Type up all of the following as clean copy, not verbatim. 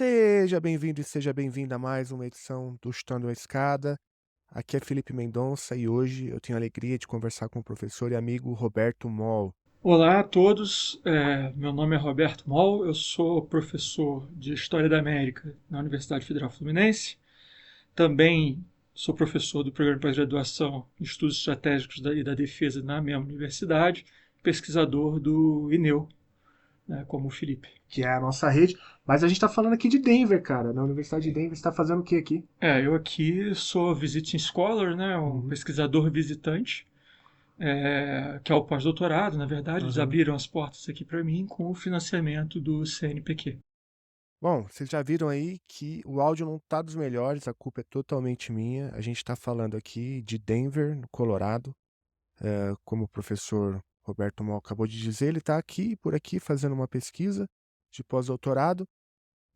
Seja bem-vindo e seja bem-vinda a mais uma edição do Chutando a Escada. Aqui é Felipe Mendonça e hoje eu tenho a alegria de conversar com o professor e amigo Roberto Moll. Olá a todos, meu nome é Roberto Moll, eu sou professor de História da América na Universidade Federal Fluminense, também sou professor do programa de pós-graduação em Estudos Estratégicos e da Defesa na mesma universidade, pesquisador do INEU, né, como o Felipe. Que é a nossa rede, mas a gente está falando aqui de Denver, cara. Na Universidade de Denver, você está fazendo o que aqui? Eu aqui sou visiting scholar, né, um Uhum, pesquisador visitante, que é o pós-doutorado, na verdade, eles uhum. abriram as portas aqui para mim com o financiamento do CNPq. Bom, vocês já viram aí que o áudio não tá dos melhores, a culpa é totalmente minha. A gente está falando aqui de Denver, no Colorado. Como o professor Roberto Moll acabou de dizer, ele está aqui, por aqui, fazendo uma pesquisa de pós-doutorado.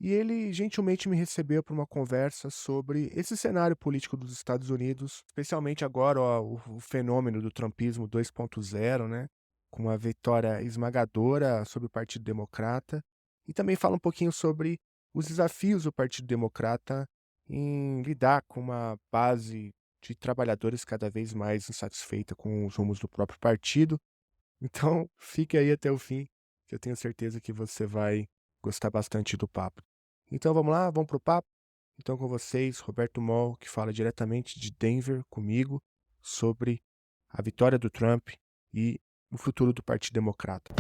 E ele gentilmente me recebeu para uma conversa sobre esse cenário político dos Estados Unidos, especialmente agora, ó, o fenômeno do trumpismo 2.0, né? Com uma vitória esmagadora sobre o Partido Democrata. E também fala um pouquinho sobre os desafios do Partido Democrata em lidar com uma base de trabalhadores cada vez mais insatisfeita com os rumos do próprio partido. Então, fique aí até o fim, que eu tenho certeza que você vai gostar bastante do papo. Então vamos lá, vamos pro papo? Então com vocês, Roberto Moll, que fala diretamente de Denver comigo sobre a vitória do Trump e o futuro do Partido Democrata.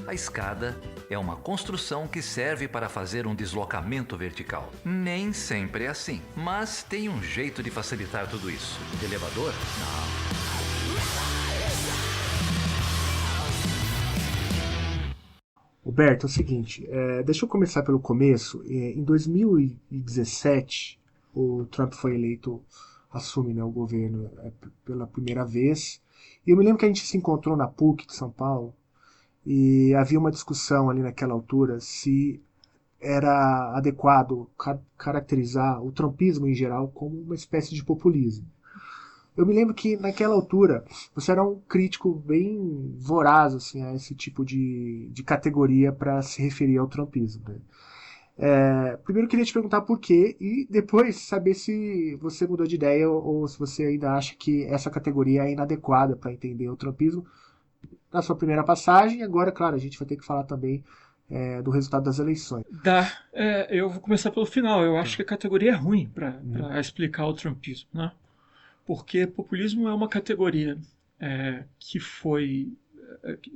A escada é uma construção que serve para fazer um deslocamento vertical. Nem sempre é assim, mas tem um jeito de facilitar tudo isso. De elevador? Não. Roberto, é o seguinte, deixa eu começar pelo começo. Em 2017, o Trump foi eleito, assume, né, o governo pela primeira vez. E eu me lembro que a gente se encontrou na PUC de São Paulo e havia uma discussão ali naquela altura se era adequado caracterizar o trumpismo em geral como uma espécie de populismo. Eu me lembro que naquela altura você era um crítico bem voraz assim, a esse tipo de categoria para se referir ao trumpismo. Né? Primeiro eu queria te perguntar por quê e depois saber se você mudou de ideia ou se você ainda acha que essa categoria é inadequada para entender o trumpismo na sua primeira passagem. Agora, claro, a gente vai ter que falar também do resultado das eleições. Eu vou começar pelo final. Eu acho que a categoria é ruim para Uhum. explicar o trumpismo, né? Porque populismo é uma categoria que foi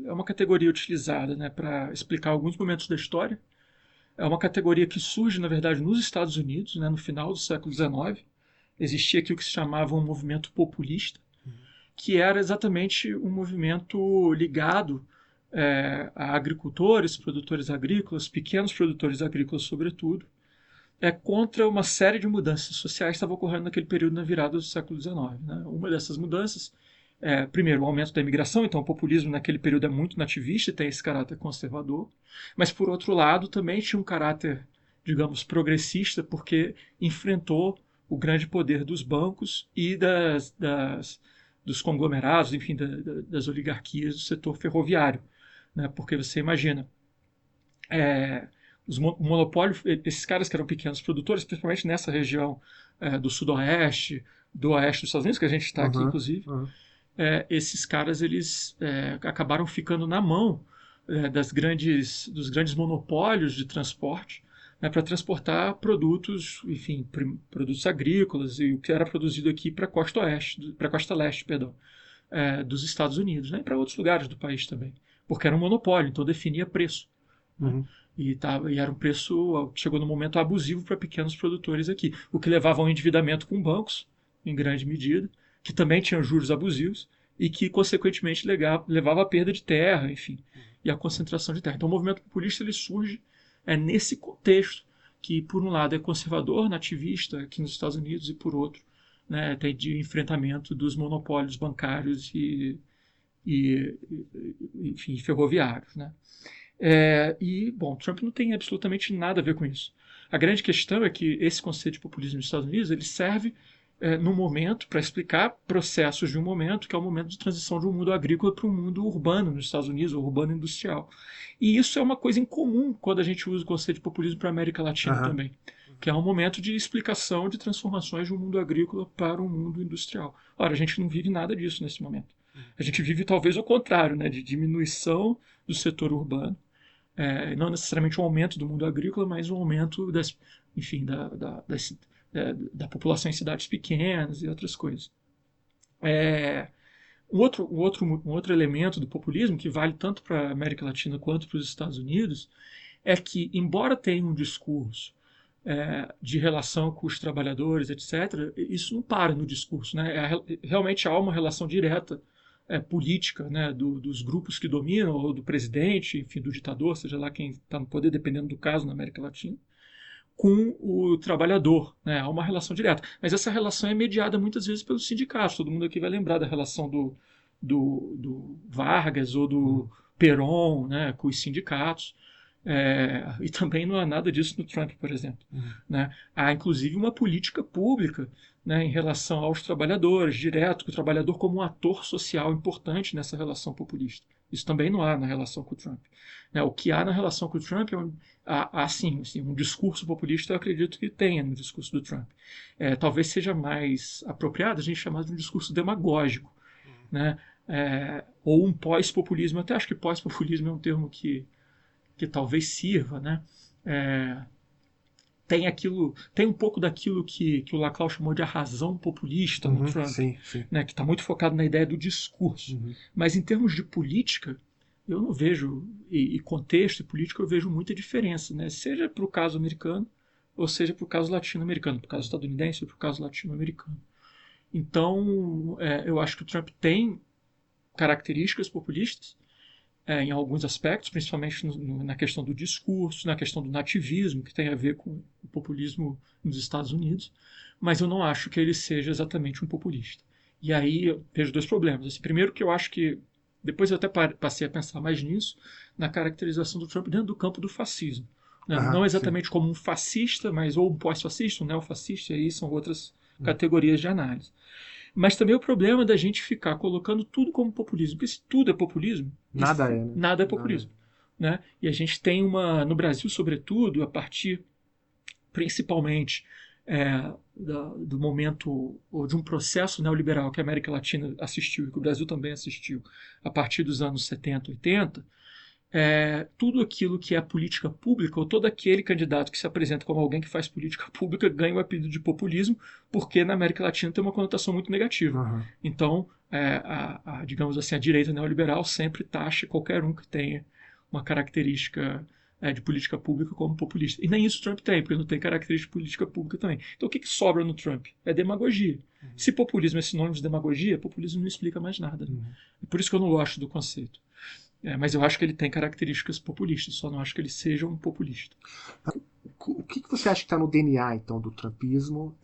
é uma categoria utilizada, né, para explicar alguns momentos da história. É uma categoria que surge, na verdade, nos Estados Unidos, né, no final do século XIX. Existia aquilo que se chamava um movimento populista, que era exatamente um movimento ligado a agricultores, produtores agrícolas, pequenos produtores agrícolas, sobretudo, contra uma série de mudanças sociais que estavam ocorrendo naquele período na virada do século XIX. Né? Uma dessas mudanças primeiro, o aumento da imigração, então o populismo naquele período é muito nativista e tem esse caráter conservador, mas por outro lado também tinha um caráter, digamos, progressista, porque enfrentou o grande poder dos bancos e dos conglomerados, enfim, das oligarquias do setor ferroviário. Né? Porque você imagina, o monopólio, esses caras que eram pequenos produtores, principalmente nessa região do sudoeste, do oeste dos Estados Unidos, que a gente está aqui, Uhum, inclusive, uhum. esses caras eles acabaram ficando na mão dos grandes monopólios de transporte, né, para transportar produtos, enfim, produtos agrícolas e o que era produzido aqui para a costa oeste, para a costa leste, perdão, dos Estados Unidos, né, e para outros lugares do país também, porque era um monopólio, então definia preço. Né? Uhum. E era um preço, chegou no momento abusivo para pequenos produtores aqui, o que levava a um endividamento com bancos, em grande medida, que também tinham juros abusivos e que, consequentemente, levava à perda de terra, enfim, e à concentração de terra. Então, o movimento populista ele surge nesse contexto, que, por um lado, é conservador, nativista aqui nos Estados Unidos, e, por outro, né, tem de enfrentamento dos monopólios bancários e enfim, ferroviários. Né? Bom, Trump não tem absolutamente nada a ver com isso. A grande questão é que esse conceito de populismo nos Estados Unidos ele serve no momento, para explicar processos de um momento, que é o momento de transição de um mundo agrícola para um mundo urbano nos Estados Unidos, ou urbano industrial. E isso é uma coisa em comum quando a gente usa o conceito de populismo para a América Latina também, que é um momento de explicação de transformações de um mundo agrícola para um mundo industrial. Ora, a gente não vive nada disso nesse momento. A gente vive talvez o contrário, né, de diminuição do setor urbano, não necessariamente um aumento do mundo agrícola, mas um aumento da população em cidades pequenas e outras coisas. Um outro elemento do populismo, que vale tanto para a América Latina quanto para os Estados Unidos, é que, embora tenha um discurso de relação com os trabalhadores, etc., isso não para no discurso. Né? Realmente há uma relação direta política, né, dos grupos que dominam, ou do presidente, enfim, do ditador, seja lá quem está no poder, dependendo do caso na América Latina, com o trabalhador. Né? Há uma relação direta. Mas essa relação é mediada muitas vezes pelos sindicatos. Todo mundo aqui vai lembrar da relação do Vargas ou do Perón, né, com os sindicatos. E também não há nada disso no Trump, por exemplo. Né? Há, inclusive, uma política pública, né, em relação aos trabalhadores, direto, com o trabalhador como um ator social importante nessa relação populista. Isso também não há na relação com o Trump. Né? O que há na relação com o Trump há sim, um discurso populista, eu acredito que tenha no discurso do Trump. Talvez seja mais apropriado a gente chamar de um discurso demagógico, né? Ou um pós-populismo. Eu até acho que pós-populismo é um termo que talvez sirva, né? Tem um pouco daquilo que o Laclau chamou de a razão populista no Trump, sim. Né, que está muito focado na ideia do discurso. Mas em termos de política, eu não vejo, e contexto e política, eu vejo muita diferença, né? Seja para o caso americano, ou seja para o caso latino-americano, para o caso estadunidense ou para o caso latino-americano. Então, eu acho que o Trump tem características populistas, em alguns aspectos, principalmente na questão do discurso, na questão do nativismo, que tem a ver com o populismo nos Estados Unidos, mas eu não acho que ele seja exatamente um populista. E aí eu vejo dois problemas. Assim, primeiro, que eu acho que, depois eu até passei a pensar mais nisso, na caracterização do Trump dentro do campo do fascismo. Né? Não exatamente como um fascista, mas ou um pós-fascista, um neofascista, e aí são outras categorias de análise. Mas também o problema da gente ficar colocando tudo como populismo. Porque se tudo é populismo, nada é populismo. Né? E a gente tem no Brasil, sobretudo, a partir principalmente do momento, ou de um processo neoliberal que a América Latina assistiu e que o Brasil também assistiu a partir dos anos 70, 80, tudo aquilo que é política pública, ou todo aquele candidato que se apresenta como alguém que faz política pública ganha o apelido de populismo, porque na América Latina tem uma conotação muito negativa. Então, digamos assim, a direita neoliberal sempre taxa qualquer um que tenha uma característica de política pública como populista. E nem isso o Trump tem, porque não tem característica de política pública também. Então o que sobra no Trump? É demagogia. Se populismo é sinônimo de demagogia, populismo não explica mais nada. Né? Por isso que eu não gosto do conceito. Mas eu acho que ele tem características populistas, só não acho que ele seja um populista. O que você acha que está no DNA, então, do trumpismo?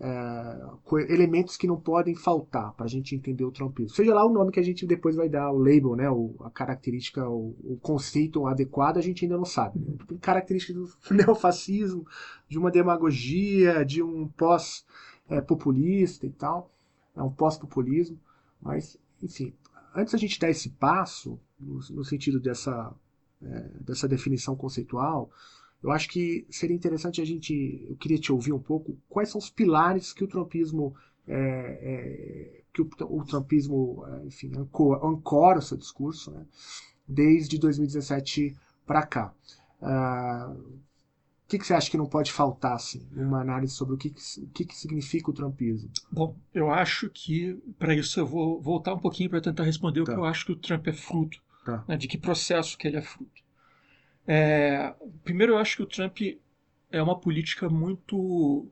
Elementos que não podem faltar para a gente entender o trumpismo. Seja lá o nome que a gente depois vai dar, o label, né, a característica, o conceito adequado, a gente ainda não sabe. Né? Tem características do neofascismo, de uma demagogia, de um pós-populista e tal, um pós-populismo, mas, enfim, antes da gente dar esse passo, no sentido dessa definição conceitual, eu acho que seria interessante eu queria te ouvir um pouco, quais são os pilares que o trumpismo, enfim, ancora o seu discurso, né, desde 2017 para cá. O que você acha que não pode faltar, assim, numa análise sobre o que significa o trumpismo? Bom, eu acho que, para isso, eu vou voltar um pouquinho para tentar responder o que eu acho que o Trump é fruto, né, de que processo que ele é fruto. Primeiro, eu acho que o Trump é uma política muito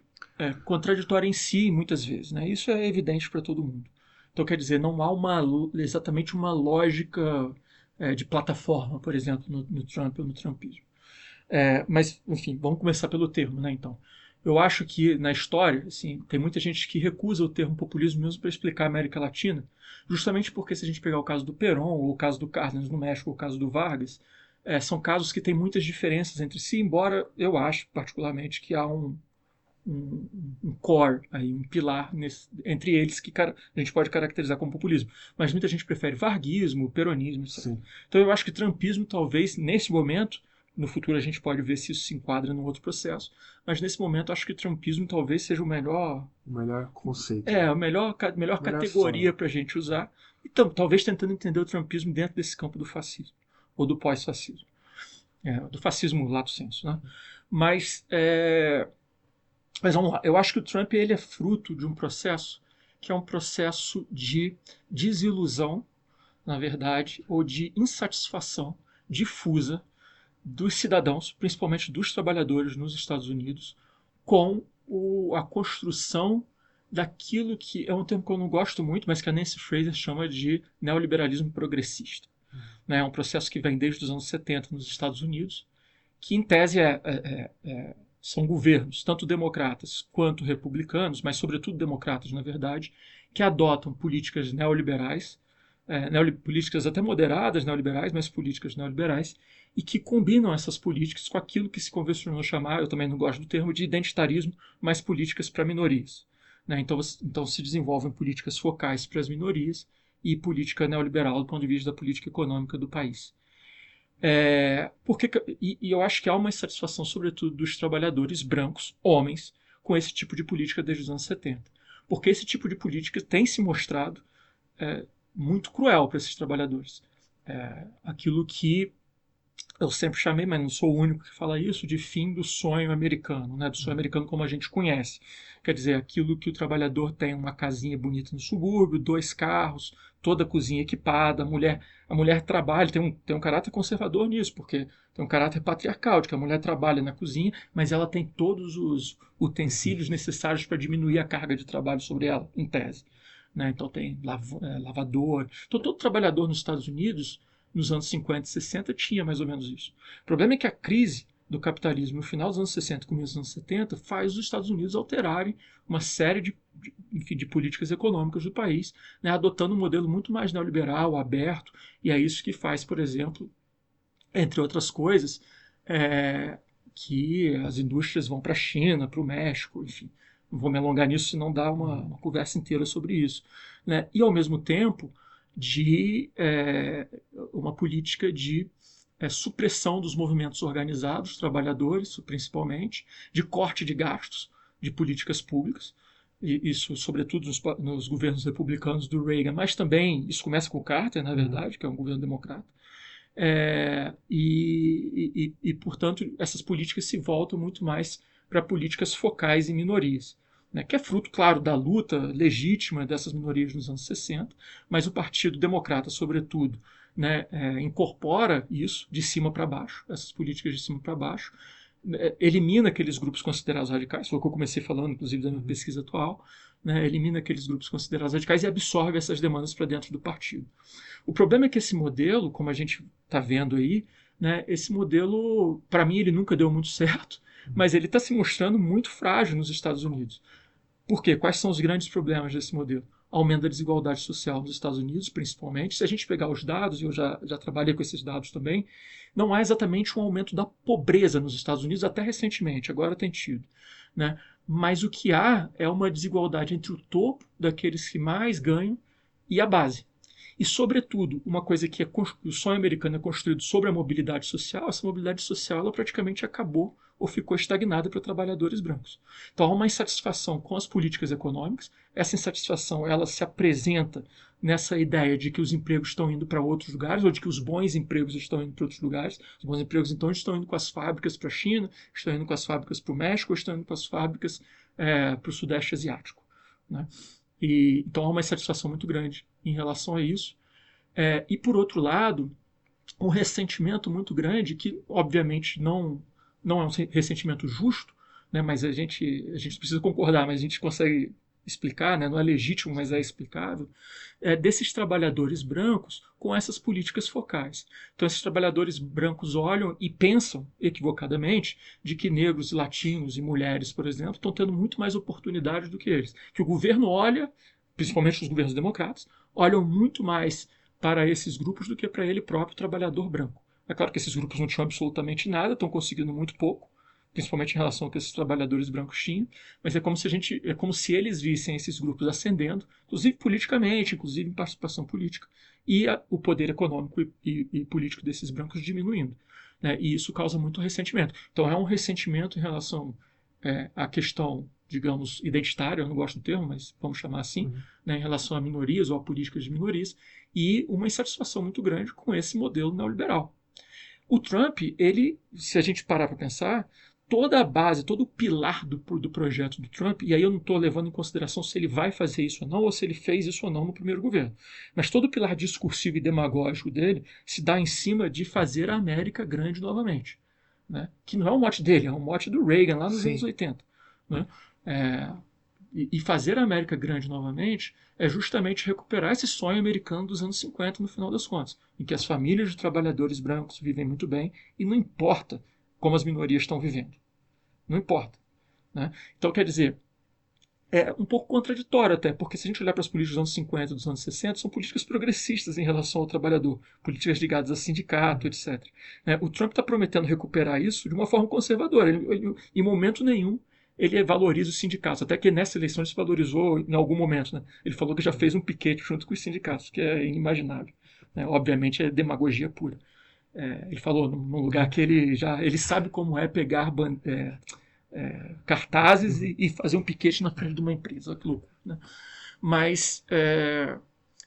contraditória em si, muitas vezes. Né? Isso é evidente para todo mundo. Então, quer dizer, não há exatamente uma lógica de plataforma, por exemplo, no Trump ou no trumpismo. Mas, enfim, vamos começar pelo termo, né, então. Eu acho que, na história, assim, tem muita gente que recusa o termo populismo mesmo para explicar a América Latina, justamente porque, se a gente pegar o caso do Perón, ou o caso do Cárdenas no México, ou o caso do Vargas, são casos que têm muitas diferenças entre si, embora eu acho, particularmente, que há um core, aí, um pilar entre eles que a gente pode caracterizar como populismo. Mas muita gente prefere varguismo, peronismo, etc. Sim. Então eu acho que trumpismo, talvez, nesse momento, no futuro a gente pode ver se isso se enquadra num outro processo, mas nesse momento acho que trumpismo talvez seja o melhor conceito. a melhor categoria para a gente usar, e talvez tentando entender o trumpismo dentro desse campo do fascismo, ou do pós-fascismo. Do fascismo lato sensu, né? Mas vamos lá, eu acho que o Trump ele é fruto de um processo que é um processo de desilusão, na verdade, ou de insatisfação difusa dos cidadãos, principalmente dos trabalhadores nos Estados Unidos, com a construção daquilo que é um termo que eu não gosto muito, mas que a Nancy Fraser chama de neoliberalismo progressista. É um processo que vem desde os anos 70 nos Estados Unidos, que em tese são governos, tanto democratas quanto republicanos, mas sobretudo democratas, na verdade, que adotam políticas neoliberais, políticas até moderadas neoliberais, mas políticas neoliberais, e que combinam essas políticas com aquilo que se convencionou chamar, eu também não gosto do termo, de identitarismo, mas políticas para minorias. Então se desenvolvem políticas focais para as minorias e política neoliberal do ponto de vista da política econômica do país. E eu acho que há uma insatisfação, sobretudo, dos trabalhadores brancos, homens, com esse tipo de política desde os anos 70. Porque esse tipo de política tem se mostrado muito cruel para esses trabalhadores. Aquilo que eu sempre chamei, mas não sou o único que fala isso, de fim do sonho americano, do sonho americano como a gente conhece. Quer dizer, aquilo que o trabalhador tem uma casinha bonita no subúrbio, 2 carros, toda a cozinha equipada, a mulher trabalha, tem um caráter conservador nisso, porque tem um caráter patriarcal, de que a mulher trabalha na cozinha, mas ela tem todos os utensílios necessários para diminuir a carga de trabalho sobre ela, em tese. Então tem lavador. Então todo trabalhador nos Estados Unidos, nos anos 50 e 60, tinha mais ou menos isso. O problema é que a crise do capitalismo no final dos anos 60 e começo dos anos 70 faz os Estados Unidos alterarem uma série de políticas econômicas do país, adotando um modelo muito mais neoliberal, aberto, e é isso que faz, por exemplo, entre outras coisas, que as indústrias vão para a China, para o México, enfim. Não vou me alongar nisso, senão dá uma conversa inteira sobre isso. E, ao mesmo tempo, de uma política de supressão dos movimentos organizados, trabalhadores, principalmente, de corte de gastos de políticas públicas, e isso sobretudo nos governos republicanos do Reagan, mas também, isso começa com o Carter, na verdade, que é um governo democrata, portanto, essas políticas se voltam muito mais para políticas focais em minorias, que é fruto, claro, da luta legítima dessas minorias nos anos 60, mas o Partido Democrata, sobretudo, incorpora isso de cima para baixo, essas políticas de cima para baixo, elimina aqueles grupos considerados radicais, foi o que eu comecei falando, inclusive, da minha pesquisa atual, elimina aqueles grupos considerados radicais e absorve essas demandas para dentro do partido. O problema é que esse modelo, como a gente está vendo aí, esse modelo, para mim, ele nunca deu muito certo, mas ele está se mostrando muito frágil nos Estados Unidos. Por quê? Quais são os grandes problemas desse modelo? Aumento da desigualdade social nos Estados Unidos, principalmente. Se a gente pegar os dados, e eu já trabalhei com esses dados também, não há exatamente um aumento da pobreza nos Estados Unidos, até recentemente, agora tem tido. Mas o que há é uma desigualdade entre o topo daqueles que mais ganham e a base. E, sobretudo, uma coisa que o sonho americano é construído sobre a mobilidade social, essa mobilidade social ela praticamente acabou ou ficou estagnada para trabalhadores brancos. Então há uma insatisfação com as políticas econômicas, essa insatisfação ela se apresenta nessa ideia de que os empregos estão indo para outros lugares, ou de que os bons empregos estão indo para outros lugares. Os bons empregos, então, estão indo com as fábricas para a China, estão indo com as fábricas para o México, ou estão indo com as fábricas para o Sudeste Asiático. Então há uma insatisfação muito grande em relação a isso. E, por outro lado, um ressentimento muito grande que, obviamente, não é um ressentimento justo, mas a gente precisa concordar, mas a gente consegue explicar, não é legítimo, mas é explicável, desses trabalhadores brancos com essas políticas focais. Então, esses trabalhadores brancos olham e pensam, equivocadamente, de que negros, latinos e mulheres, por exemplo, estão tendo muito mais oportunidades do que eles. Que o governo olha, principalmente os governos democratas, olham muito mais para esses grupos do que para ele próprio, trabalhador branco. É claro que esses grupos não tinham absolutamente nada, estão conseguindo muito pouco, principalmente em relação ao que esses trabalhadores brancos tinham, mas é como se eles vissem esses grupos ascendendo, inclusive politicamente, inclusive em participação política, e o poder econômico e político desses brancos diminuindo, né? E isso causa muito ressentimento. Então é um ressentimento em relação à questão, digamos, identitária, eu não gosto do termo, mas vamos chamar assim, né, em relação a minorias ou a políticas de minorias, e uma insatisfação muito grande com esse modelo neoliberal. O Trump, ele, se a gente parar para pensar, toda a base, todo o pilar do projeto do Trump, e aí eu não estou levando em consideração se ele vai fazer isso ou não, ou se ele fez isso ou não no primeiro governo, mas todo o pilar discursivo e demagógico dele se dá em cima de fazer a América grande novamente, né? Que não é um mote dele, é um mote do Reagan lá nos anos 80. Né? E fazer a América grande novamente é justamente recuperar esse sonho americano dos anos 50, no final das contas, em que as famílias de trabalhadores brancos vivem muito bem e não importa como as minorias estão vivendo. Não importa. Né? Então, quer dizer, é um pouco contraditório até, porque se a gente olhar para as políticas dos anos 50 e dos anos 60, são políticas progressistas em relação ao trabalhador, políticas ligadas a sindicato, etc. O Trump está prometendo recuperar isso de uma forma conservadora. Ele, em momento nenhum, ele valoriza os sindicatos, até que nessa eleição ele se valorizou em algum momento. Né? Ele falou que já fez um piquete junto com os sindicatos, que é inimaginável. Né? Obviamente é demagogia pura. Ele falou num lugar que ele sabe como é pegar cartazes e fazer um piquete na frente de uma empresa. Olha que louco. Né? Mas,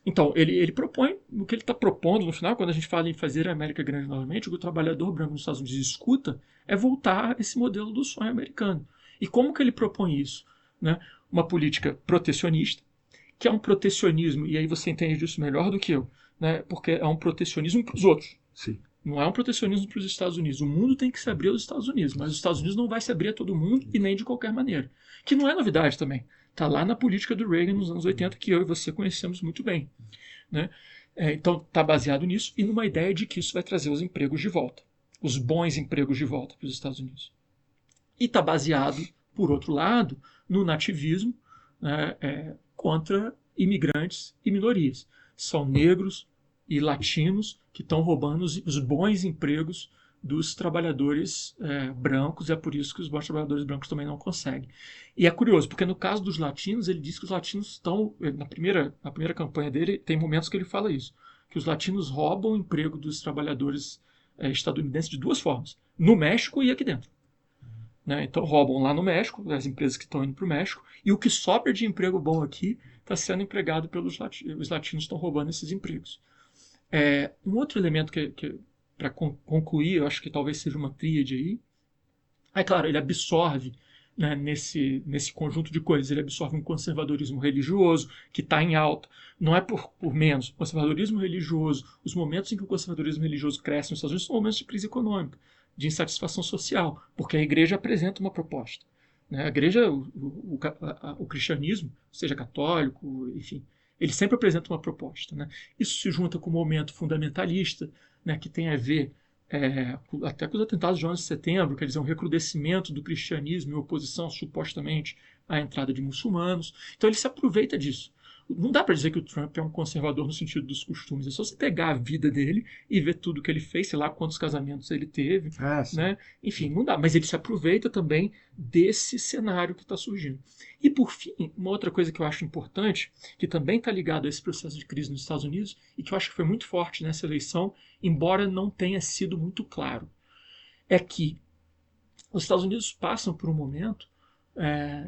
então, ele propõe, o que ele está propondo no final, quando a gente fala em fazer a América grande novamente, o que o trabalhador branco nos Estados Unidos escuta é voltar a esse modelo do sonho americano. E como que ele propõe isso? Né? Uma política protecionista, que é um protecionismo, e aí você entende disso melhor do que eu, né? Porque é um protecionismo para os outros. Sim. Não é um protecionismo para os Estados Unidos. O mundo tem que se abrir aos Estados Unidos, mas os Estados Unidos não vai se abrir a todo mundo e nem de qualquer maneira. Que não é novidade também. Está lá na política do Reagan nos anos 80, que eu e você conhecemos muito bem. Né? Então está baseado nisso e numa ideia de que isso vai trazer os empregos de volta. Os bons empregos de volta para os Estados Unidos. E está baseado, por outro lado, no nativismo, né, contra imigrantes e minorias. São negros e latinos que estão roubando os bons empregos dos trabalhadores brancos, e é por isso que os bons trabalhadores brancos também não conseguem. E é curioso, porque no caso dos latinos, ele diz que os latinos estão, na primeira campanha dele, tem momentos que ele fala isso, que os latinos roubam o emprego dos trabalhadores estadunidenses de duas formas, no México e aqui dentro. Né? Então roubam lá no México, as empresas que estão indo para o México, e o que sobra de emprego bom aqui está sendo empregado pelos latinos. Os latinos estão roubando esses empregos. Um outro elemento que para concluir, eu acho que talvez seja uma tríade aí, claro, ele absorve, né, nesse conjunto de coisas, ele absorve um conservadorismo religioso que está em alta, não é por menos. O conservadorismo religioso, os momentos em que o conservadorismo religioso cresce nos Estados Unidos são momentos de crise econômica, de insatisfação social, porque a igreja apresenta uma proposta. Né? A igreja, o cristianismo, seja católico, enfim, ele sempre apresenta uma proposta. Né? Isso se junta com o momento fundamentalista, né, que tem a ver até com os atentados de 11 de setembro, quer dizer, um recrudescimento do cristianismo em oposição, supostamente, à entrada de muçulmanos. Então ele se aproveita disso. Não dá para dizer que o Trump é um conservador no sentido dos costumes. É só você pegar a vida dele e ver tudo que ele fez, sei lá quantos casamentos ele teve. Né? Enfim, não dá. Mas ele se aproveita também desse cenário que está surgindo. E, por fim, uma outra coisa que eu acho importante, que também está ligado a esse processo de crise nos Estados Unidos, e que eu acho que foi muito forte nessa eleição, embora não tenha sido muito claro, é que os Estados Unidos passam por um momento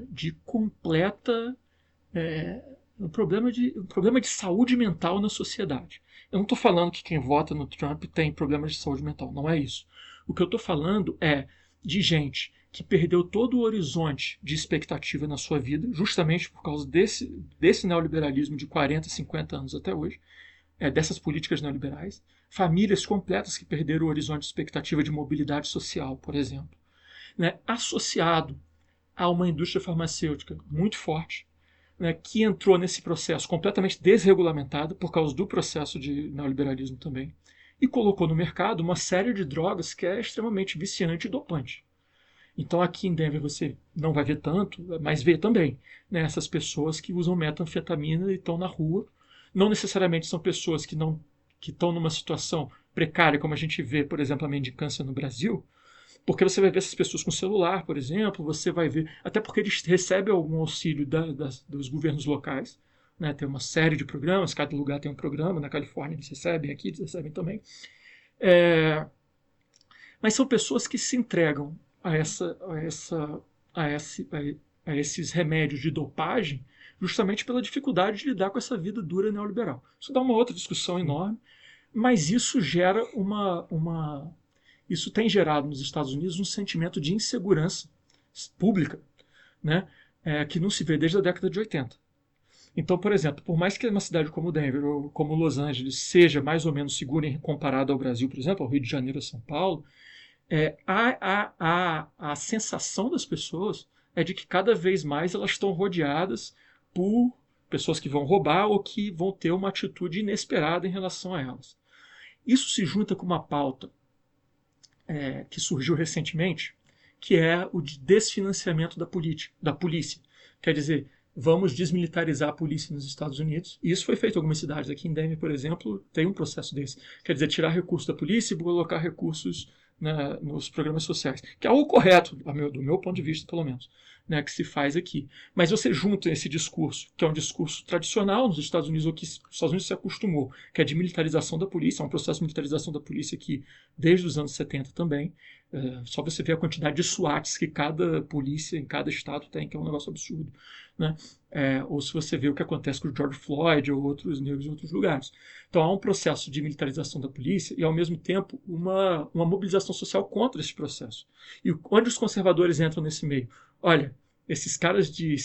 de completa... um problema de saúde mental na sociedade. Eu não estou falando que quem vota no Trump tem problemas de saúde mental, não é isso. O que eu estou falando é de gente que perdeu todo o horizonte de expectativa na sua vida, justamente por causa desse neoliberalismo de 40, 50 anos até hoje, dessas políticas neoliberais, famílias completas que perderam o horizonte de expectativa de mobilidade social, por exemplo, né, associado a uma indústria farmacêutica muito forte, né, que entrou nesse processo completamente desregulamentado por causa do processo de neoliberalismo também, e colocou no mercado uma série de drogas que é extremamente viciante e dopante. Então aqui em Denver você não vai ver tanto, mas vê também, né, essas pessoas que usam metanfetamina e estão na rua. Não necessariamente são pessoas que estão numa situação precária, como a gente vê, por exemplo, a mendicância no Brasil, Porque você vai ver essas pessoas com celular, por exemplo, você vai ver, até porque eles recebem algum auxílio dos governos locais, né? Tem uma série de programas, cada lugar tem um programa, na Califórnia eles recebem, aqui eles recebem também. Mas são pessoas que se entregam a esses remédios de dopagem justamente pela dificuldade de lidar com essa vida dura neoliberal. Isso dá uma outra discussão enorme, mas isso gera isso tem gerado nos Estados Unidos um sentimento de insegurança pública, né, que não se vê desde a década de 80. Então, por exemplo, por mais que uma cidade como Denver ou como Los Angeles seja mais ou menos segura comparado ao Brasil, por exemplo, ao Rio de Janeiro ou São Paulo, a sensação das pessoas é de que cada vez mais elas estão rodeadas por pessoas que vão roubar ou que vão ter uma atitude inesperada em relação a elas. Isso se junta com uma pauta que surgiu recentemente, que é o de desfinanciamento da polícia. Quer dizer, vamos desmilitarizar a polícia nos Estados Unidos. E isso foi feito em algumas cidades. Aqui em Denver, por exemplo, tem um processo desse. Quer dizer, tirar recursos da polícia e colocar recursos nos programas sociais. Que é algo correto, do meu ponto de vista, pelo menos, né, que se faz aqui. Mas você junta esse discurso, que é um discurso tradicional nos Estados Unidos, ou que os Estados Unidos se acostumou, que é de militarização da polícia, é um processo de militarização da polícia aqui desde os anos 70 também. Só você ver a quantidade de SWATs que cada polícia em cada estado tem, que é um negócio absurdo, né? Ou se você vê o que acontece com o George Floyd ou outros negros em outros lugares. Então há um processo de militarização da polícia e, ao mesmo tempo, uma mobilização social contra esse processo. E onde os conservadores entram nesse meio? Olha, esses caras de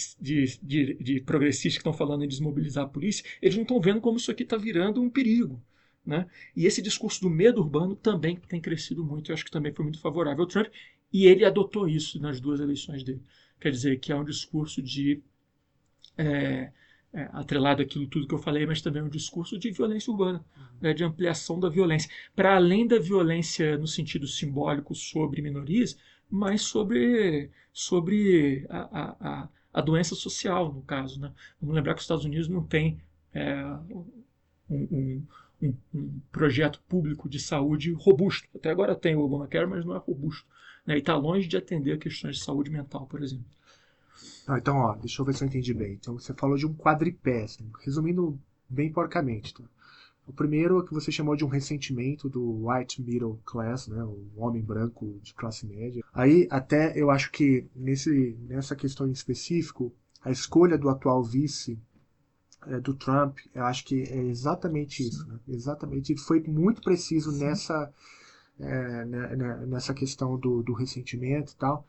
progressistas que estão falando em desmobilizar a polícia, eles não estão vendo como isso aqui está virando um perigo, né? E esse discurso do medo urbano também tem crescido muito. Eu acho que também foi muito favorável ao Trump. E ele adotou isso nas duas eleições dele. Quer dizer, que é um discurso de atrelado àquilo tudo que eu falei, mas também um discurso de violência urbana, né, de ampliação da violência. Para além da violência no sentido simbólico sobre minorias, mas sobre a doença social, no caso, né? Vamos lembrar que os Estados Unidos não tem um projeto público de saúde robusto. Até agora tem o Obamacare, mas não é robusto, né? E está longe de atender a questões de saúde mental, por exemplo. Então, ó, deixa eu ver se eu entendi bem. Então, você falou de um quadripé, assim, resumindo bem porcamente. Tá? O primeiro é que você chamou de um ressentimento do white middle class, né, o homem branco de classe média. Aí, até eu acho que nessa questão em específico, a escolha do atual vice do Trump, eu acho que é exatamente isso. Né? Exatamente, ele foi muito preciso nessa questão do ressentimento e tal.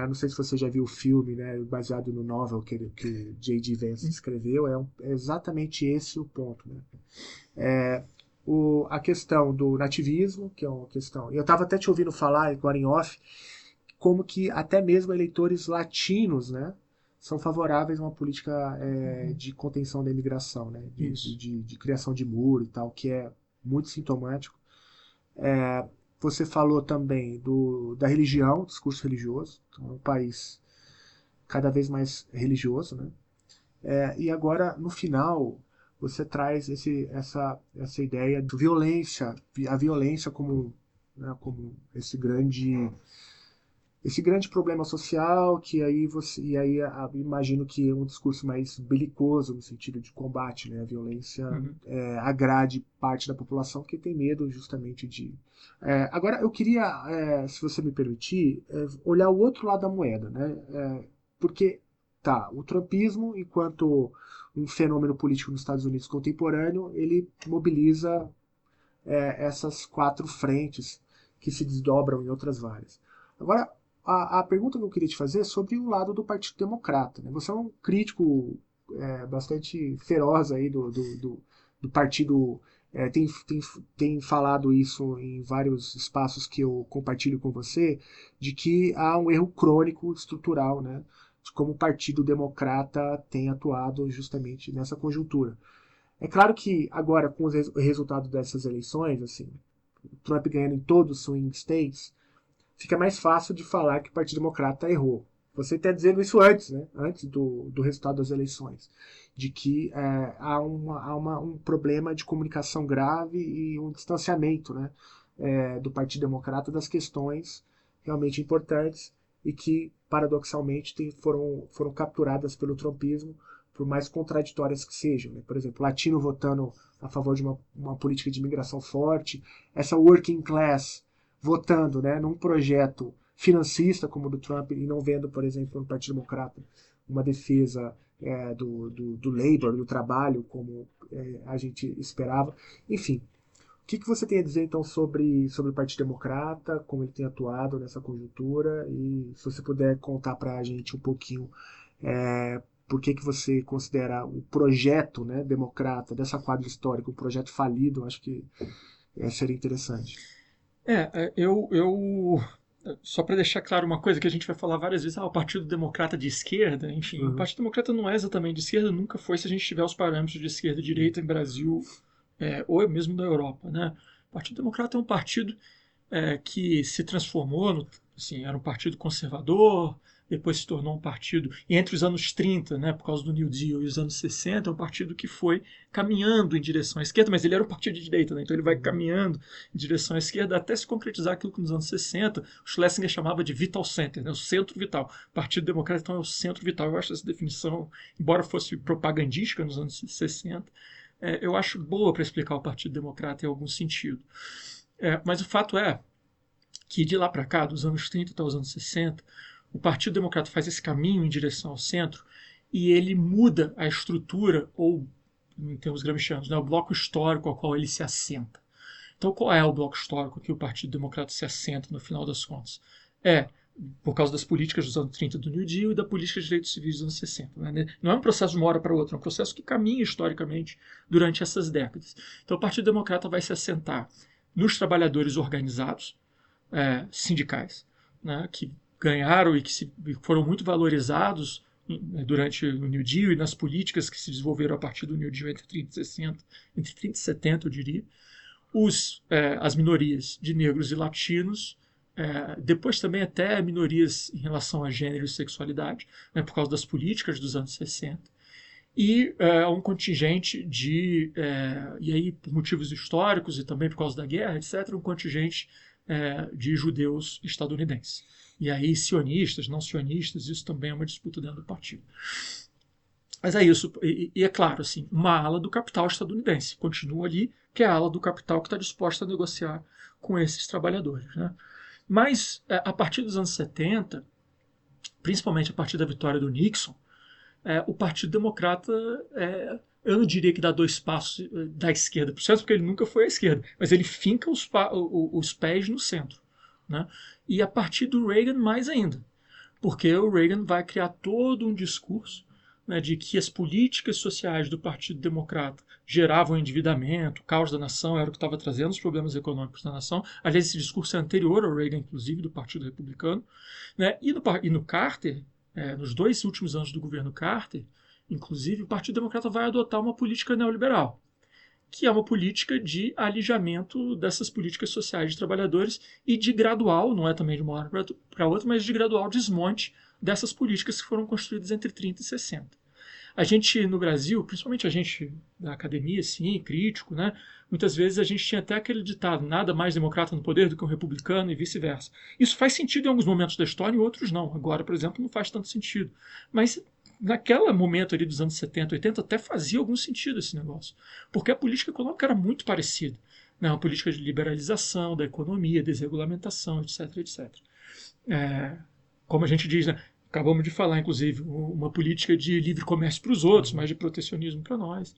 Não sei se você já viu o filme, né, baseado no novel que J.D. Vance escreveu, é exatamente esse o ponto. Né? A questão do nativismo, que é uma questão... Eu estava até te ouvindo falar agora em off, como que até mesmo eleitores latinos, né, são favoráveis a uma política de contenção da imigração, né, de criação de muro e tal, que é muito sintomático. Você falou também da religião, discurso religioso. Então, é um país cada vez mais religioso, né? E agora, no final, você traz essa ideia de violência, a violência como esse grande problema social, que aí imagino que é um discurso mais belicoso no sentido de combate, né? A violência agrade parte da população que tem medo justamente de... Agora, eu queria, se você me permitir, olhar o outro lado da moeda, né? Porque, o trumpismo, enquanto um fenômeno político nos Estados Unidos contemporâneo, ele mobiliza essas quatro frentes que se desdobram em outras várias. Agora, a pergunta que eu queria te fazer é sobre o lado do Partido Democrata. Né? Você é um crítico bastante feroz aí do partido. Tem falado isso em vários espaços que eu compartilho com você, de que há um erro crônico estrutural, né? De como o Partido Democrata tem atuado justamente nessa conjuntura. É claro que agora, com o resultado dessas eleições, assim, o Trump ganhando em todos os swing states, fica mais fácil de falar que o Partido Democrata errou. Você está dizendo isso antes, né? Antes do resultado das eleições, de que há um problema de comunicação grave e um distanciamento, né, do Partido Democrata das questões realmente importantes e que, paradoxalmente, foram capturadas pelo trumpismo, por mais contraditórias que sejam, né? Por exemplo, latino votando a favor de uma política de imigração forte, essa working class votando, né, num projeto financista como o do Trump e não vendo, por exemplo, no Partido Democrata uma defesa do labor, do trabalho, como a gente esperava. Enfim, o que você tem a dizer, então, sobre o Partido Democrata, como ele tem atuado nessa conjuntura, e se você puder contar para a gente um pouquinho por que você considera o projeto, né, democrata, dessa quadra histórica, um projeto falido, acho que seria interessante. Só para deixar claro uma coisa que a gente vai falar várias vezes, o Partido Democrata de esquerda, enfim, o Partido Democrata não é exatamente de esquerda, nunca foi se a gente tiver os parâmetros de esquerda e direita em Brasil, ou mesmo na Europa, né? O Partido Democrata é um partido que se transformou, assim, era um partido conservador, depois se tornou um partido, e entre os anos 30, né, por causa do New Deal, e os anos 60, é um partido que foi caminhando em direção à esquerda, mas ele era um partido de direita, né, então ele vai caminhando em direção à esquerda até se concretizar aquilo que nos anos 60 o Schlesinger chamava de vital center, né, o centro vital. O Partido Democrata, então, é o centro vital. Eu acho essa definição, embora fosse propagandística nos anos 60, eu acho boa para explicar o Partido Democrata em algum sentido. Mas o fato é que de lá para cá, dos anos 30 até os anos 60, o Partido Democrata faz esse caminho em direção ao centro e ele muda a estrutura, ou, em termos gramscianos, né, o bloco histórico ao qual ele se assenta. Então, qual é o bloco histórico que o Partido Democrata se assenta no final das contas? Por causa das políticas dos anos 30 do New Deal e da política de direitos civis dos anos 60. Né? Não é um processo de uma hora para outra, é um processo que caminha historicamente durante essas décadas. Então, o Partido Democrata vai se assentar nos trabalhadores organizados, sindicais, né, que ganharam e que foram muito valorizados durante o New Deal e nas políticas que se desenvolveram a partir do New Deal entre 30 e 60, entre 30 e 70, eu diria. As minorias de negros e latinos, depois também até minorias em relação a gênero e sexualidade, né, por causa das políticas dos anos 60. E um contingente e aí por motivos históricos e também por causa da guerra, etc., um contingente de judeus estadunidenses. E aí sionistas, não sionistas, isso também é uma disputa dentro do partido. Mas é isso, e é claro, assim, uma ala do capital estadunidense continua ali, que é a ala do capital que está disposta a negociar com esses trabalhadores. Né? Mas, a partir dos anos 70, principalmente a partir da vitória do Nixon, o Partido Democrata, eu não diria que dá 2 passos da esquerda para o centro, porque ele nunca foi à esquerda, mas ele finca os pés no centro. Né? E a partir do Reagan, mais ainda, porque o Reagan vai criar todo um discurso, né, de que as políticas sociais do Partido Democrata geravam endividamento, o caos da nação, era o que estava trazendo os problemas econômicos da nação. Aliás, esse discurso é anterior ao Reagan, inclusive, do Partido Republicano. Né? E no Carter, nos 2 últimos anos do governo Carter, inclusive, o Partido Democrata vai adotar uma política neoliberal, que é uma política de alijamento dessas políticas sociais de trabalhadores e de gradual, não é também de uma hora para outra, mas de gradual desmonte dessas políticas que foram construídas entre 30 e 60. A gente, no Brasil, principalmente a gente da academia, sim, crítico, né? Muitas vezes a gente tinha até aquele ditado, nada mais democrata no poder do que um republicano e vice-versa. Isso faz sentido em alguns momentos da história e outros não. Agora, por exemplo, não faz tanto sentido. Mas naquele momento ali dos anos 70, 80, até fazia algum sentido esse negócio. Porque a política econômica era muito parecida. Né? Uma política de liberalização da economia, desregulamentação, etc, etc. Como a gente diz, né? Acabamos de falar, inclusive, uma política de livre comércio para os outros, mas de protecionismo para nós.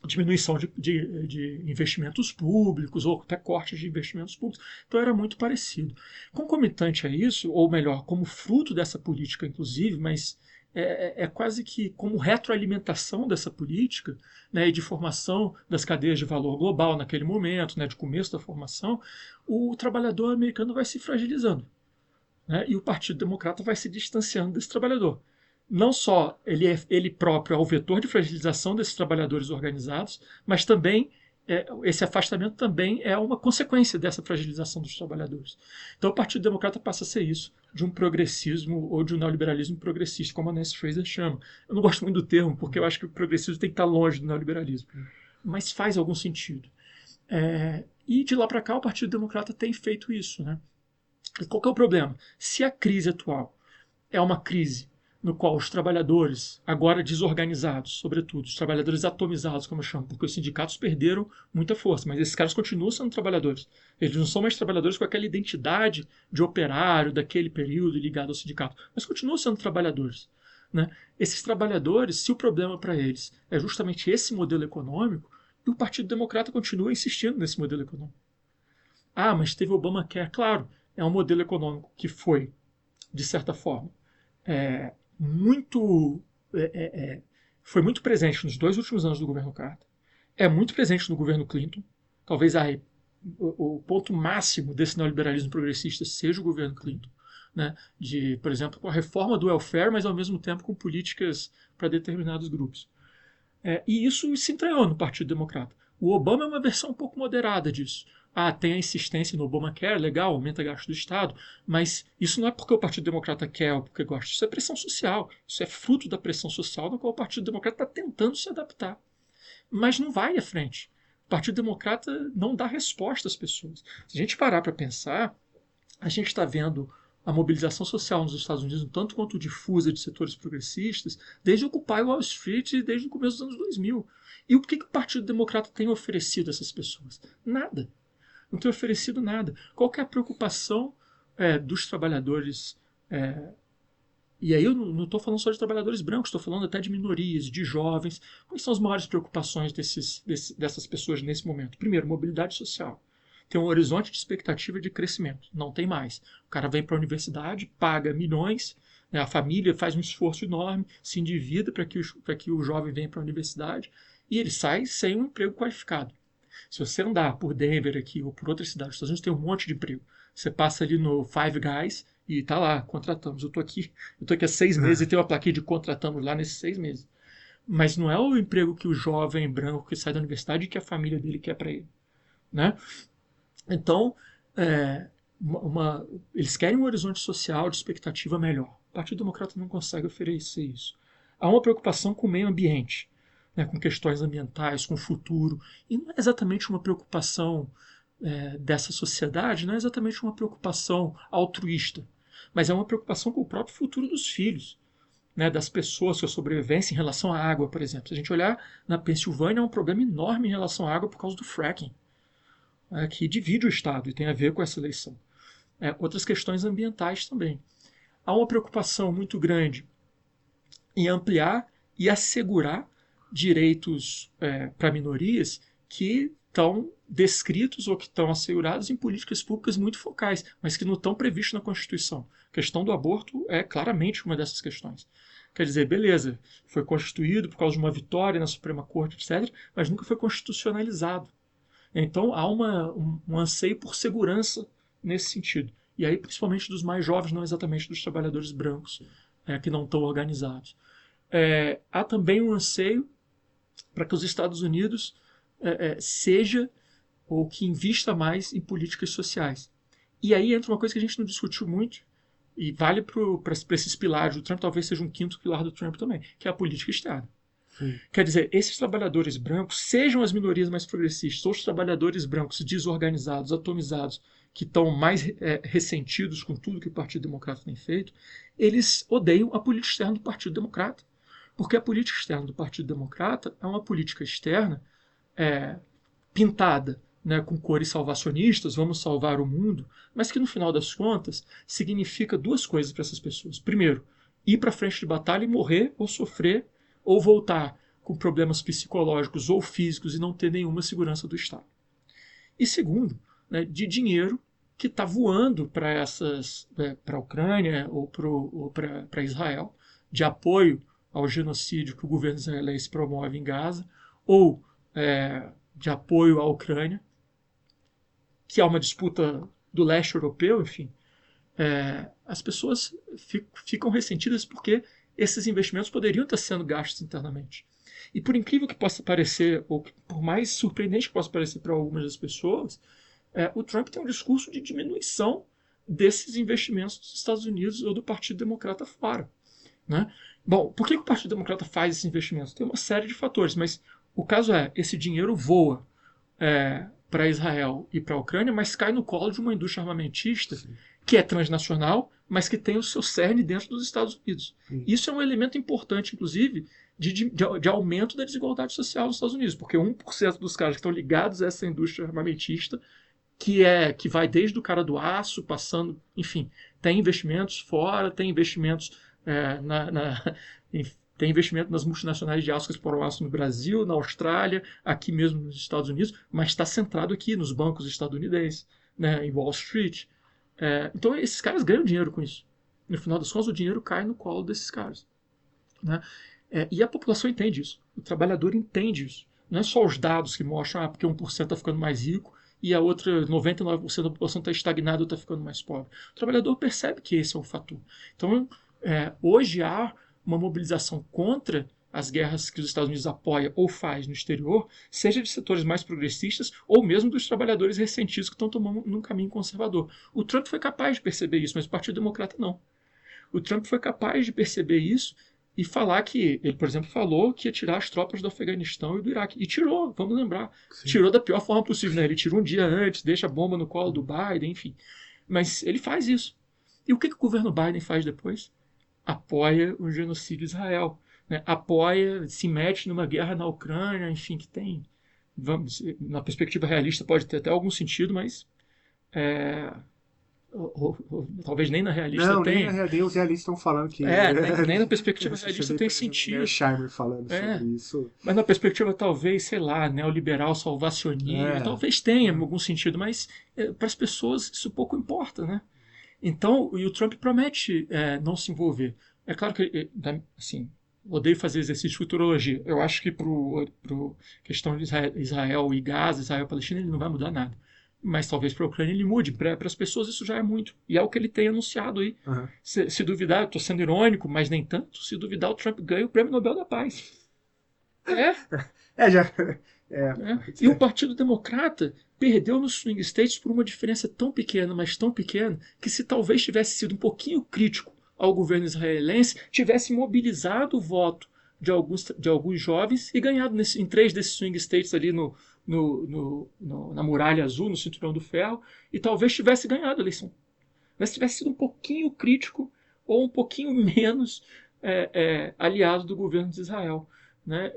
Diminuição de investimentos públicos, ou até cortes de investimentos públicos. Então era muito parecido. Concomitante a isso, ou melhor, como fruto dessa política, inclusive, mas quase que como retroalimentação dessa política, né, e de formação das cadeias de valor global naquele momento, né, de começo da formação, o trabalhador americano vai se fragilizando. Né, e o Partido Democrata vai se distanciando desse trabalhador. Não só ele próprio é o vetor de fragilização desses trabalhadores organizados, mas também esse afastamento também é uma consequência dessa fragilização dos trabalhadores. Então o Partido Democrata passa a ser isso, de um progressismo ou de um neoliberalismo progressista, como a Nancy Fraser chama. Eu não gosto muito do termo, porque eu acho que o progressismo tem que estar longe do neoliberalismo, mas faz algum sentido. E de lá para cá o Partido Democrata tem feito isso, né? E qual que é o problema? Se a crise atual é uma crise no qual os trabalhadores, agora desorganizados, sobretudo, os trabalhadores atomizados, como eu chamo, porque os sindicatos perderam muita força, mas esses caras continuam sendo trabalhadores. Eles não são mais trabalhadores com aquela identidade de operário daquele período ligado ao sindicato, mas continuam sendo trabalhadores. Né? Esses trabalhadores, se o problema para eles é justamente esse modelo econômico, e o Partido Democrata continua insistindo nesse modelo econômico. Ah, mas teve o Obamacare. Claro, é um modelo econômico que foi, de certa forma, muito foi muito presente nos 2 últimos anos do governo Carter, é muito presente no governo Clinton. Talvez o ponto máximo desse neoliberalismo progressista seja o governo Clinton, né? Por exemplo, com a reforma do welfare, mas ao mesmo tempo com políticas para determinados grupos. E isso se entranhou no Partido Democrata. O Obama é uma versão um pouco moderada disso. Tem a insistência no Obamacare, legal, aumenta gasto do Estado, mas isso não é porque o Partido Democrata quer ou porque gosta, isso é pressão social, isso é fruto da pressão social na qual o Partido Democrata está tentando se adaptar. Mas não vai à frente. O Partido Democrata não dá resposta às pessoas. Se a gente parar para pensar, a gente está vendo a mobilização social nos Estados Unidos, um tanto quanto difusa de setores progressistas, desde Occupy Wall Street e desde o começo dos anos 2000. E o que o Partido Democrata tem oferecido a essas pessoas? Nada. Não tem oferecido nada. Qual que é a preocupação dos trabalhadores? E aí eu não estou falando só de trabalhadores brancos, estou falando até de minorias, de jovens. Quais são as maiores preocupações dessas pessoas nesse momento? Primeiro, mobilidade social. Tem um horizonte de expectativa de crescimento. Não tem mais. O cara vem para a universidade, paga milhões, né, a família faz um esforço enorme, se endivida para que o jovem venha para a universidade e ele sai sem um emprego qualificado. Se você andar por Denver aqui ou por outras cidades dos Estados Unidos, tem um monte de emprego. Você passa ali no Five Guys e tá lá, contratamos. Eu tô aqui há 6 meses e tem uma plaquinha de contratamos lá nesses 6 meses. Mas não é o emprego que o jovem branco que sai da universidade e que a família dele quer para ele. Né? Então, eles querem um horizonte social de expectativa melhor. O Partido Democrata não consegue oferecer isso. Há uma preocupação com o meio ambiente, né, com questões ambientais, com o futuro. E não é exatamente uma preocupação dessa sociedade, não é exatamente uma preocupação altruísta, mas é uma preocupação com o próprio futuro dos filhos, né, das pessoas, sua sobrevivência em relação à água, por exemplo. Se a gente olhar na Pensilvânia, é um problema enorme em relação à água por causa do fracking, que divide o Estado e tem a ver com essa eleição. Outras questões ambientais também. Há uma preocupação muito grande em ampliar e assegurar direitos para minorias que estão descritos ou que estão assegurados em políticas públicas muito focais, mas que não estão previstos na Constituição. A questão do aborto é claramente uma dessas questões. Quer dizer, beleza, foi constituído por causa de uma vitória na Suprema Corte, etc., mas nunca foi constitucionalizado. Então há um anseio por segurança nesse sentido. E aí, principalmente dos mais jovens, não exatamente dos trabalhadores brancos, que não estão organizados. Há também um anseio para que os Estados Unidos seja ou que invista mais em políticas sociais. E aí entra uma coisa que a gente não discutiu muito, e vale para esses pilares do Trump, talvez seja um quinto pilar do Trump também, que é a política externa. Sim. Quer dizer, esses trabalhadores brancos, sejam as minorias mais progressistas, ou os trabalhadores brancos desorganizados, atomizados, que estão mais ressentidos com tudo que o Partido Democrata tem feito, eles odeiam a política externa do Partido Democrata. Porque a política externa do Partido Democrata é uma política externa pintada, né, com cores salvacionistas, vamos salvar o mundo, mas que no final das contas significa 2 coisas para essas pessoas. Primeiro, ir para frente de batalha e morrer ou sofrer ou voltar com problemas psicológicos ou físicos e não ter nenhuma segurança do Estado. E segundo, né, de dinheiro que está voando para a Ucrânia ou para Israel, de apoio ao genocídio que o governo israelense promove em Gaza, ou de apoio à Ucrânia, que é uma disputa do leste europeu, enfim. As pessoas ficam ressentidas porque esses investimentos poderiam estar sendo gastos internamente. E por incrível que possa parecer, ou por mais surpreendente que possa parecer para algumas das pessoas, o Trump tem um discurso de diminuição desses investimentos dos Estados Unidos ou do Partido Democrata fora. Né? Bom, por que o Partido Democrata faz esses investimentos? Tem uma série de fatores, mas o caso esse dinheiro voa para Israel e para a Ucrânia, mas cai no colo de uma indústria armamentista que é transnacional, mas que tem o seu cerne dentro dos Estados Unidos. Isso é um elemento importante, inclusive, de aumento da desigualdade social nos Estados Unidos, porque 1% dos caras que estão ligados a essa indústria armamentista, que vai desde o cara do aço, passando, enfim, tem investimentos fora, tem investimentos tem investimento nas multinacionais de aço que exploram aço no Brasil, na Austrália, aqui mesmo nos Estados Unidos, mas está centrado aqui nos bancos estadunidenses, né, em Wall Street. Então esses caras ganham dinheiro com isso. No final das contas, o dinheiro cai no colo desses caras, né? E a população entende isso. O trabalhador entende isso. Não é só os dados que mostram porque 1% está ficando mais rico e a outra 99% da população está estagnada ou está ficando mais pobre. O trabalhador percebe que esse é o fator. Então, hoje há uma mobilização contra as guerras que os Estados Unidos apoia ou faz no exterior, seja de setores mais progressistas ou mesmo dos trabalhadores ressentidos que estão tomando um caminho conservador. O Trump foi capaz de perceber isso, mas o Partido Democrata não. O Trump foi capaz de perceber isso e falar que, ele, por exemplo, falou que ia tirar as tropas do Afeganistão e do Iraque. E tirou, vamos lembrar. Sim. Tirou da pior forma possível, né? Ele tirou um dia antes, deixa a bomba no colo do Biden, enfim. Mas ele faz isso. E o que o governo Biden faz depois? Apoia o genocídio de Israel. Né? Apoia, se mete numa guerra na Ucrânia, enfim, que tem... na perspectiva realista pode ter até algum sentido, mas... ou talvez nem na realista não, tenha. Nem os realistas estão falando que... nem na perspectiva realista tem sentido. O Scheimer falando sobre isso. Mas na perspectiva, talvez, sei lá, neoliberal, salvacionista, talvez tenha algum sentido, mas para as pessoas isso pouco importa, né? Então, e o Trump promete não se envolver. É claro que, assim, odeio fazer exercício de futurologia. Eu acho que para a questão de Israel e Gaza, Israel e Palestina, ele não vai mudar nada. Mas talvez para a Ucrânia ele mude. Para as pessoas isso já é muito. E é o que ele tem anunciado aí. Uhum. Se duvidar, eu estou sendo irônico, mas nem tanto. Se duvidar, o Trump ganha o Prêmio Nobel da Paz. E o Partido Democrata perdeu nos swing states por uma diferença tão pequena, mas tão pequena, que se talvez tivesse sido um pouquinho crítico ao governo israelense, tivesse mobilizado o voto de alguns jovens e ganhado em 3 desses swing states ali na Muralha Azul, no Cinturão do Ferro, e talvez tivesse ganhado a eleição. Mas tivesse sido um pouquinho crítico ou um pouquinho menos aliado do governo de Israel. Né?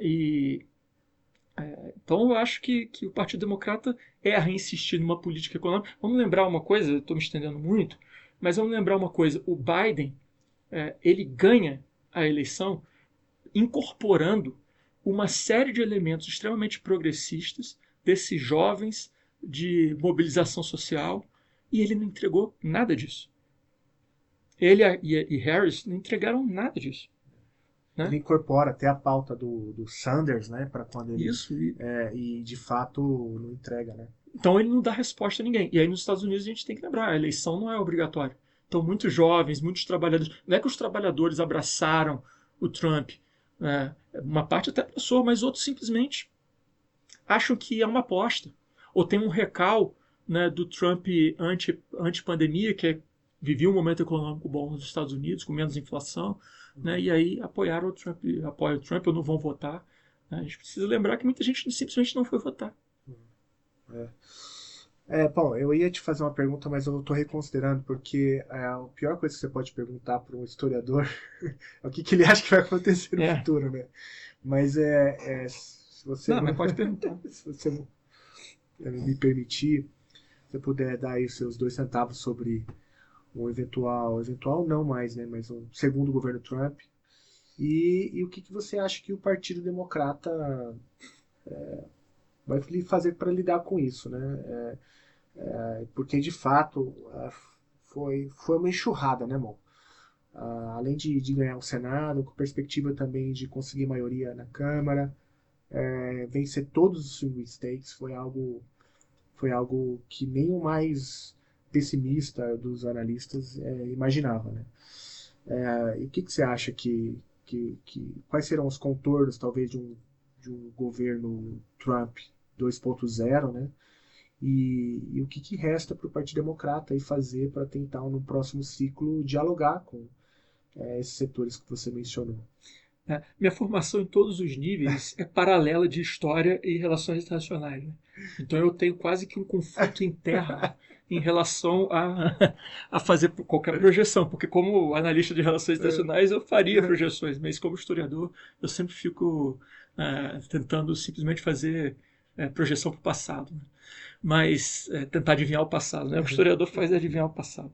Então eu acho que o Partido Democrata erra em insistir numa política econômica. Vamos lembrar uma coisa, eu estou me estendendo muito, mas vamos lembrar uma coisa, o Biden ele ganha a eleição incorporando uma série de elementos extremamente progressistas desses jovens de mobilização social, e ele não entregou nada disso. Ele e Harris não entregaram nada disso. Né? Ele incorpora até a pauta do Sanders, né, para quando ele e de fato não entrega, né? Então ele não dá resposta a ninguém. E aí nos Estados Unidos a gente tem que lembrar, a eleição não é obrigatória. Então muitos jovens, muitos trabalhadores, não é que os trabalhadores abraçaram o Trump, uma parte até passou, mas outros simplesmente acham que é uma aposta. Ou tem um recal, né, do Trump anti-pandemia, que vivia um momento econômico bom nos Estados Unidos, com menos inflação, né, e aí apoiam o Trump ou não vão votar. Né? A gente precisa lembrar que muita gente simplesmente não foi votar. Bom, eu ia te fazer uma pergunta, mas eu estou reconsiderando, porque a pior coisa que você pode perguntar para um historiador é o que ele acha que vai acontecer no futuro, né? Mas se você mas pode perguntar. Se você me permitir, se você puder dar aí os seus 2 centavos sobre um eventual não mais, né? Mas um segundo governo Trump, e o que você acha que o Partido Democrata vai fazer para lidar com isso, né? Porque de fato foi uma enxurrada, né, irmão? Além de ganhar o Senado, com perspectiva também de conseguir maioria na Câmara, vencer todos os swing states, foi algo que nem o mais pessimista dos analistas imaginava, né? E o que você acha quais serão os contornos talvez de um governo Trump 2.0, né? E o que resta para o Partido Democrata aí fazer para tentar, no próximo ciclo, dialogar com esses setores que você mencionou? né? Minha formação em todos os níveis é paralela de história e relações internacionais, né? Então eu tenho quase que um conflito interno em relação a fazer qualquer projeção, porque como analista de relações internacionais eu faria projeções, mas como historiador eu sempre fico tentando simplesmente fazer projeção para o passado, né? Mas tentar adivinhar o passado, né? O historiador faz adivinhar o passado.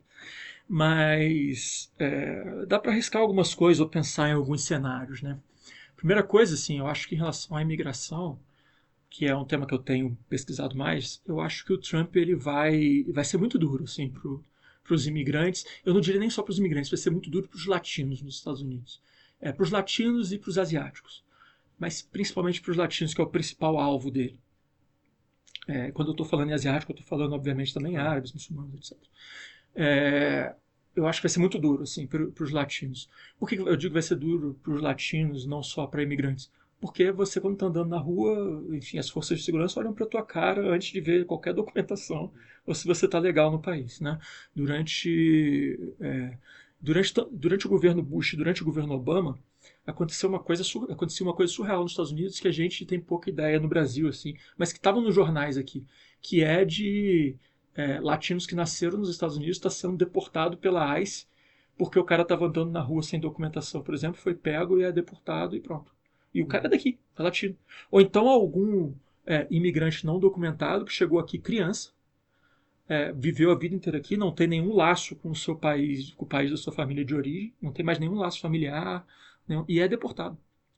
Mas dá para arriscar algumas coisas ou pensar em alguns cenários, né? Primeira coisa, assim, eu acho que em relação à imigração, que é um tema que eu tenho pesquisado mais, eu acho que o Trump ele vai ser muito duro, assim, para os imigrantes. Eu não diria nem só para os imigrantes, vai ser muito duro para os latinos nos Estados Unidos, para os latinos e para os asiáticos, mas principalmente para os latinos, que é o principal alvo dele. Quando eu estou falando em asiático, eu estou falando, obviamente, também em árabes, muçulmanos, etc. Eu acho que vai ser muito duro assim, para os latinos. Por que eu digo que vai ser duro para os latinos, não só para imigrantes? Porque você, quando está andando na rua, enfim, as forças de segurança olham para a tua cara antes de ver qualquer documentação ou se você está legal no país, né? Durante o governo Bush, durante o governo Obama, acontecia uma coisa surreal nos Estados Unidos que a gente tem pouca ideia no Brasil, assim, mas que estava nos jornais aqui, que é de latinos que nasceram nos Estados Unidos está sendo deportado pela ICE porque o cara estava andando na rua sem documentação, por exemplo, foi pego e é deportado e pronto. E o cara é daqui, é latino. Ou então algum imigrante não documentado que chegou aqui criança, viveu a vida inteira aqui, não tem nenhum laço com o seu país, com o país da sua família de origem, não tem mais nenhum laço familiar, e é deportado,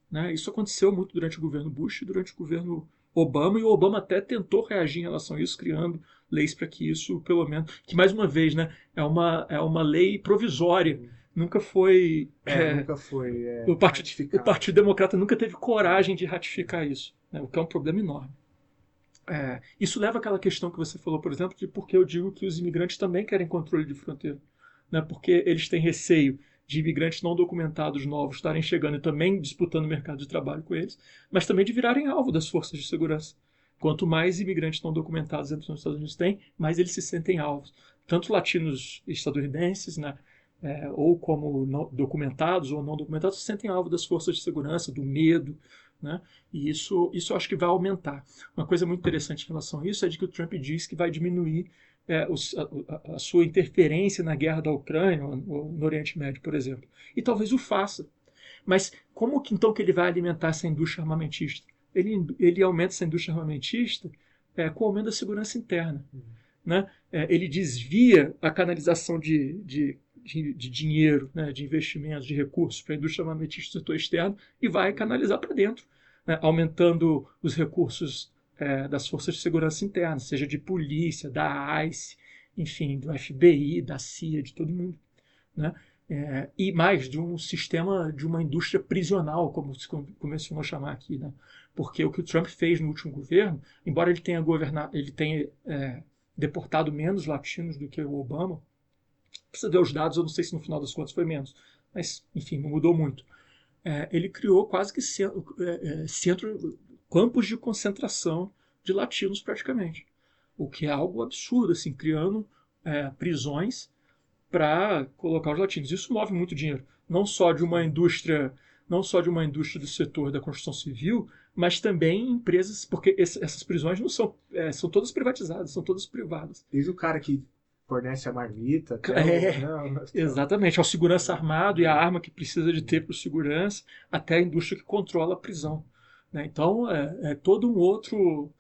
né? Isso aconteceu muito durante o governo Bush, durante o governo Obama, e o Obama até tentou reagir em relação a isso, criando leis para que isso, pelo menos, que mais uma vez, né, é uma lei provisória, nunca foi... nunca foi o Partido Democrata nunca teve coragem de ratificar isso, né, o que é um problema enorme. Isso leva àquela questão que você falou, por exemplo, de por que eu digo que os imigrantes também querem controle de fronteira, né, porque eles têm receio de imigrantes não documentados novos estarem chegando e também disputando o mercado de trabalho com eles, mas também de virarem alvo das forças de segurança. Quanto mais imigrantes não documentados entram nos Estados Unidos têm, mais eles se sentem alvos. Tanto latinos estadunidenses, né, ou como não, documentados ou não documentados, se sentem alvo das forças de segurança, do medo, né? E isso eu acho que vai aumentar. Uma coisa muito interessante em relação a isso é de que o Trump diz que vai diminuir a sua interferência na guerra da Ucrânia ou no Oriente Médio, por exemplo. E talvez o faça. Mas como que então que ele vai alimentar essa indústria armamentista? Ele aumenta essa indústria armamentista com o aumento da segurança interna. Né? Ele desvia a canalização de dinheiro, né, de investimentos, de recursos para a indústria armamentista do setor externo e vai canalizar para dentro, né, aumentando os recursos das forças de segurança interna, seja de polícia, da ICE, enfim, do FBI, da CIA, de todo mundo, né? E mais de um sistema, de uma indústria prisional, como se começou a chamar aqui, né? Porque o que o Trump fez no último governo, embora ele tenha deportado menos latinos do que o Obama, precisa ver os dados, eu não sei se no final das contas foi menos, mas enfim, não mudou muito. Ele criou quase que campos de concentração de latinos praticamente, o que é algo absurdo, assim, criando prisões para colocar os latinos. Isso move muito dinheiro, não só de uma indústria do setor da construção civil, mas também empresas, porque essas prisões não são todas privatizadas, são todas privadas. Desde o cara que fornece a marmita. Exatamente, ao segurança armado e a arma que precisa de ter para o segurança, até a indústria que controla a prisão. Né? Então, todo um outro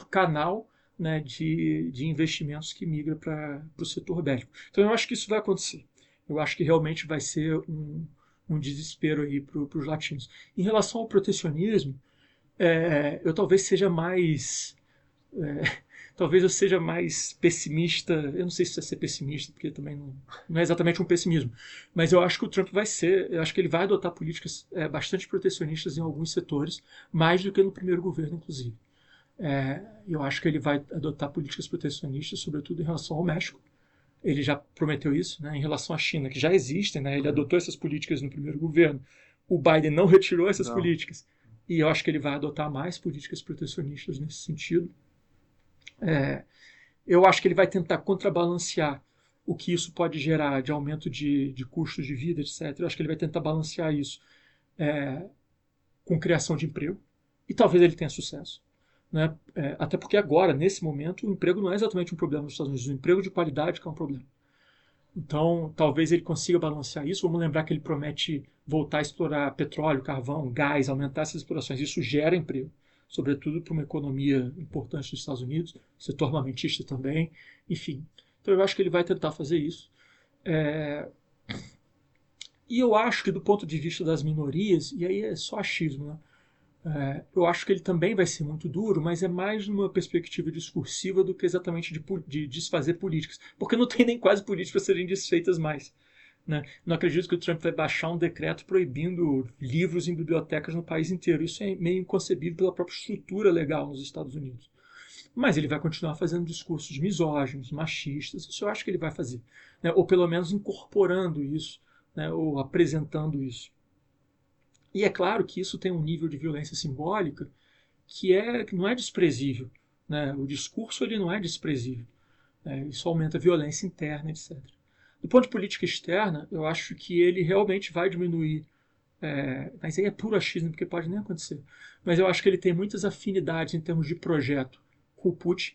canal, né, de investimentos que migra para o setor bélico. Então, eu acho que isso vai acontecer. Eu acho que realmente vai ser um desespero aí para os latinos. Em relação ao protecionismo, eu talvez seja mais... talvez eu seja mais pessimista. Eu não sei se vai ser pessimista, porque também não é exatamente um pessimismo. Mas eu acho que o Trump eu acho que ele vai adotar políticas bastante protecionistas em alguns setores, mais do que no primeiro governo, inclusive. Eu acho que ele vai adotar políticas protecionistas, sobretudo em relação ao México. Ele já prometeu isso, né, em relação à China, que já existem, né, ele adotou essas políticas no primeiro governo. O Biden não retirou essas políticas. E eu acho que ele vai adotar mais políticas protecionistas nesse sentido. Eu acho que ele vai tentar contrabalancear o que isso pode gerar de aumento de custos de vida, etc. Eu acho que ele vai tentar balancear isso com criação de emprego, e talvez ele tenha sucesso. Né? Até porque agora, nesse momento, o emprego não é exatamente um problema nos Estados Unidos, o emprego de qualidade que é um problema. Então, talvez ele consiga balancear isso. Vamos lembrar que ele promete voltar a explorar petróleo, carvão, gás, aumentar essas explorações. Isso gera emprego, sobretudo para uma economia importante dos Estados Unidos, setor armamentista também, enfim. Então, eu acho que ele vai tentar fazer isso. E eu acho que, do ponto de vista das minorias, e aí é só achismo, né? Eu acho que ele também vai ser muito duro, mas é mais numa perspectiva discursiva do que exatamente de desfazer políticas. Porque não tem nem quase políticas para serem desfeitas mais. Né? Não acredito que o Trump vai baixar um decreto proibindo livros em bibliotecas no país inteiro. Isso é meio inconcebível pela própria estrutura legal nos Estados Unidos. Mas ele vai continuar fazendo discursos misóginos, machistas. Isso eu acho que ele vai fazer. Né? Ou pelo menos incorporando isso, né? Ou apresentando isso. E é claro que isso tem um nível de violência simbólica que não é desprezível. Né? O discurso ele não é desprezível. Isso aumenta a violência interna, etc. Do ponto de política externa, eu acho que ele realmente vai diminuir. Mas aí é puro achismo, porque pode nem acontecer. Mas eu acho que ele tem muitas afinidades em termos de projeto com o Putin.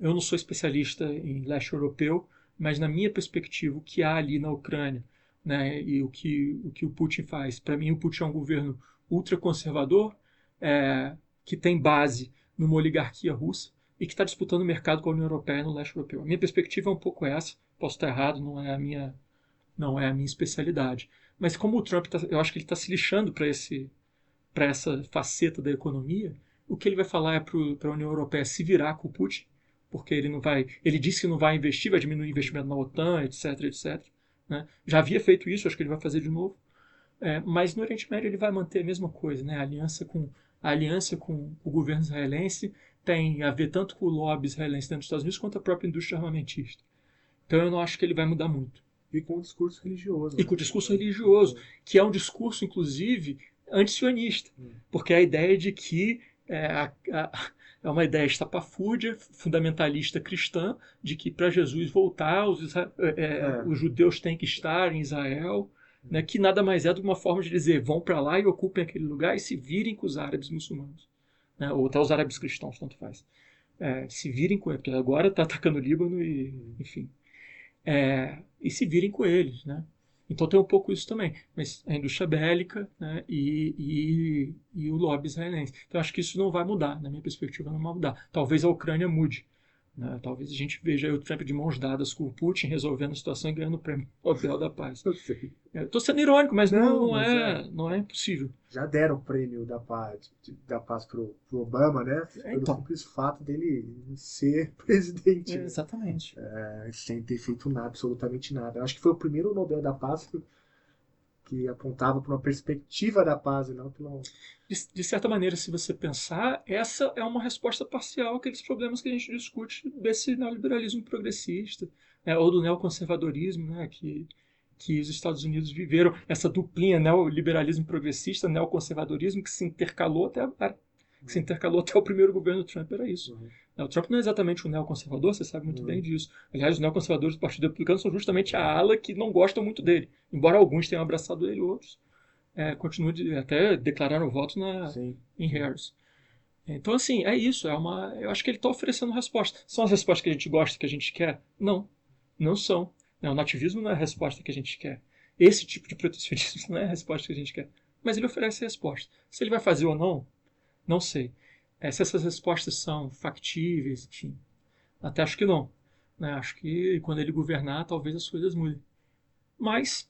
Eu não sou especialista em leste europeu, mas na minha perspectiva, o que há ali na Ucrânia, né, e o que o Putin faz. Para mim, o Putin é um governo ultraconservador, que tem base numa oligarquia russa e que está disputando o mercado com a União Europeia no leste europeu. A minha perspectiva é um pouco essa. Posso estar errado, não é a minha especialidade. Mas como o Trump, eu acho que ele está se lixando para essa faceta da economia, o que ele vai falar é para a União Europeia se virar com o Putin, porque ele disse que não vai investir, vai diminuir o investimento na OTAN, etc, etc. Né? Já havia feito isso, acho que ele vai fazer de novo. Mas no Oriente Médio ele vai manter a mesma coisa. Né? A aliança com o governo israelense tem a ver tanto com o lobby israelense dentro dos Estados Unidos quanto a própria indústria armamentista. Então eu não acho que ele vai mudar muito. E com o discurso religioso. E com o discurso religioso, que é um discurso, inclusive, anti-sionista. Porque a ideia de que é uma ideia estapafúrdia, fundamentalista cristã, de que para Jesus voltar, os judeus têm que estar em Israel, né, que nada mais é do que uma forma de dizer vão para lá e ocupem aquele lugar e se virem com os árabes muçulmanos. Né, ou até os árabes cristãos, tanto faz. Se virem com eles, porque agora está atacando o Líbano e, enfim. E se virem com eles, né? Então tem um pouco isso também, mas a indústria bélica, né, e o lobby israelense. Então acho que isso não vai mudar, na minha perspectiva não vai mudar. Talvez a Ucrânia mude, né? Talvez a gente veja aí o Trump de mãos dadas com o Putin resolvendo a situação e ganhando o prêmio Nobel da Paz. Estou sendo irônico, mas não é impossível. Já deram o prêmio da paz pro Obama, né? Pelo simples fato dele ser presidente. Exatamente. Sem ter feito nada, absolutamente nada. Eu acho que foi o primeiro Nobel da Paz que apontava para uma perspectiva da paz e não pela... De certa maneira, se você pensar, essa é uma resposta parcial àqueles problemas que a gente discute desse neoliberalismo progressista, né, ou do neoconservadorismo, né, que os Estados Unidos viveram, essa duplinha neoliberalismo progressista, neoconservadorismo, que se intercalou até o primeiro governo Trump, era isso. O Trump não é exatamente um neoconservador, você sabe muito bem disso. Aliás, os neoconservadores do Partido Republicano são justamente a ala que não gosta muito dele, embora alguns tenham abraçado ele, outros continuam até declararam o voto em Harris. Então, assim, é isso. Eu acho que ele está oferecendo resposta. São as respostas que a gente gosta, que a gente quer? Não, não são. O nativismo não é a resposta que a gente quer. Esse tipo de protecionismo não é a resposta que a gente quer. Mas ele oferece a resposta. Se ele vai fazer ou não, não sei. Se essas respostas são factíveis, enfim. Até acho que não. Né? Acho que quando ele governar, talvez as coisas mudem. Mas,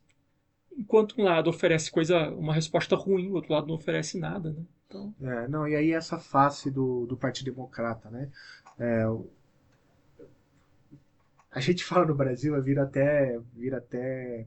enquanto um lado oferece uma resposta ruim, o outro lado não oferece nada. Né? Então... e aí essa face do Partido Democrata, né? A gente fala no Brasil, vira até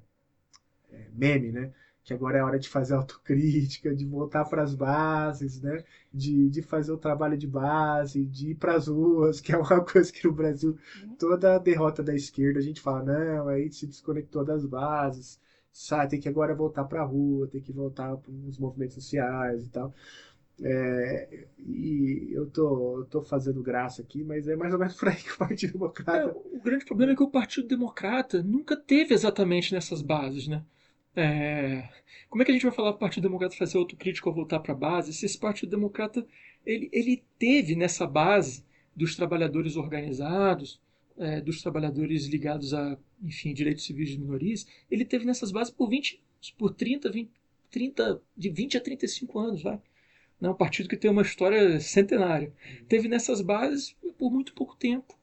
meme, né? Que agora é hora de fazer autocrítica, de voltar para as bases, né? De fazer o trabalho de base, de ir para as ruas, que é uma coisa que no Brasil, toda a derrota da esquerda, a gente fala, não, aí se desconectou das bases, sabe, tem que agora voltar para a rua, tem que voltar para os movimentos sociais e tal. E eu tô fazendo graça aqui, mas é mais ou menos por aí que o Partido Democrata... O grande problema é que o Partido Democrata nunca teve exatamente nessas bases, né? Como é que a gente vai falar para o Partido Democrata fazer autocrítica ou voltar para a base se esse Partido Democrata ele teve nessa base dos trabalhadores organizados, dos trabalhadores ligados a, enfim, direitos civis de minorias, ele teve nessas bases por 20, por 30, de 20 a 35 anos, vai. Não, um partido que tem uma história centenária. Teve nessas bases por muito pouco tempo.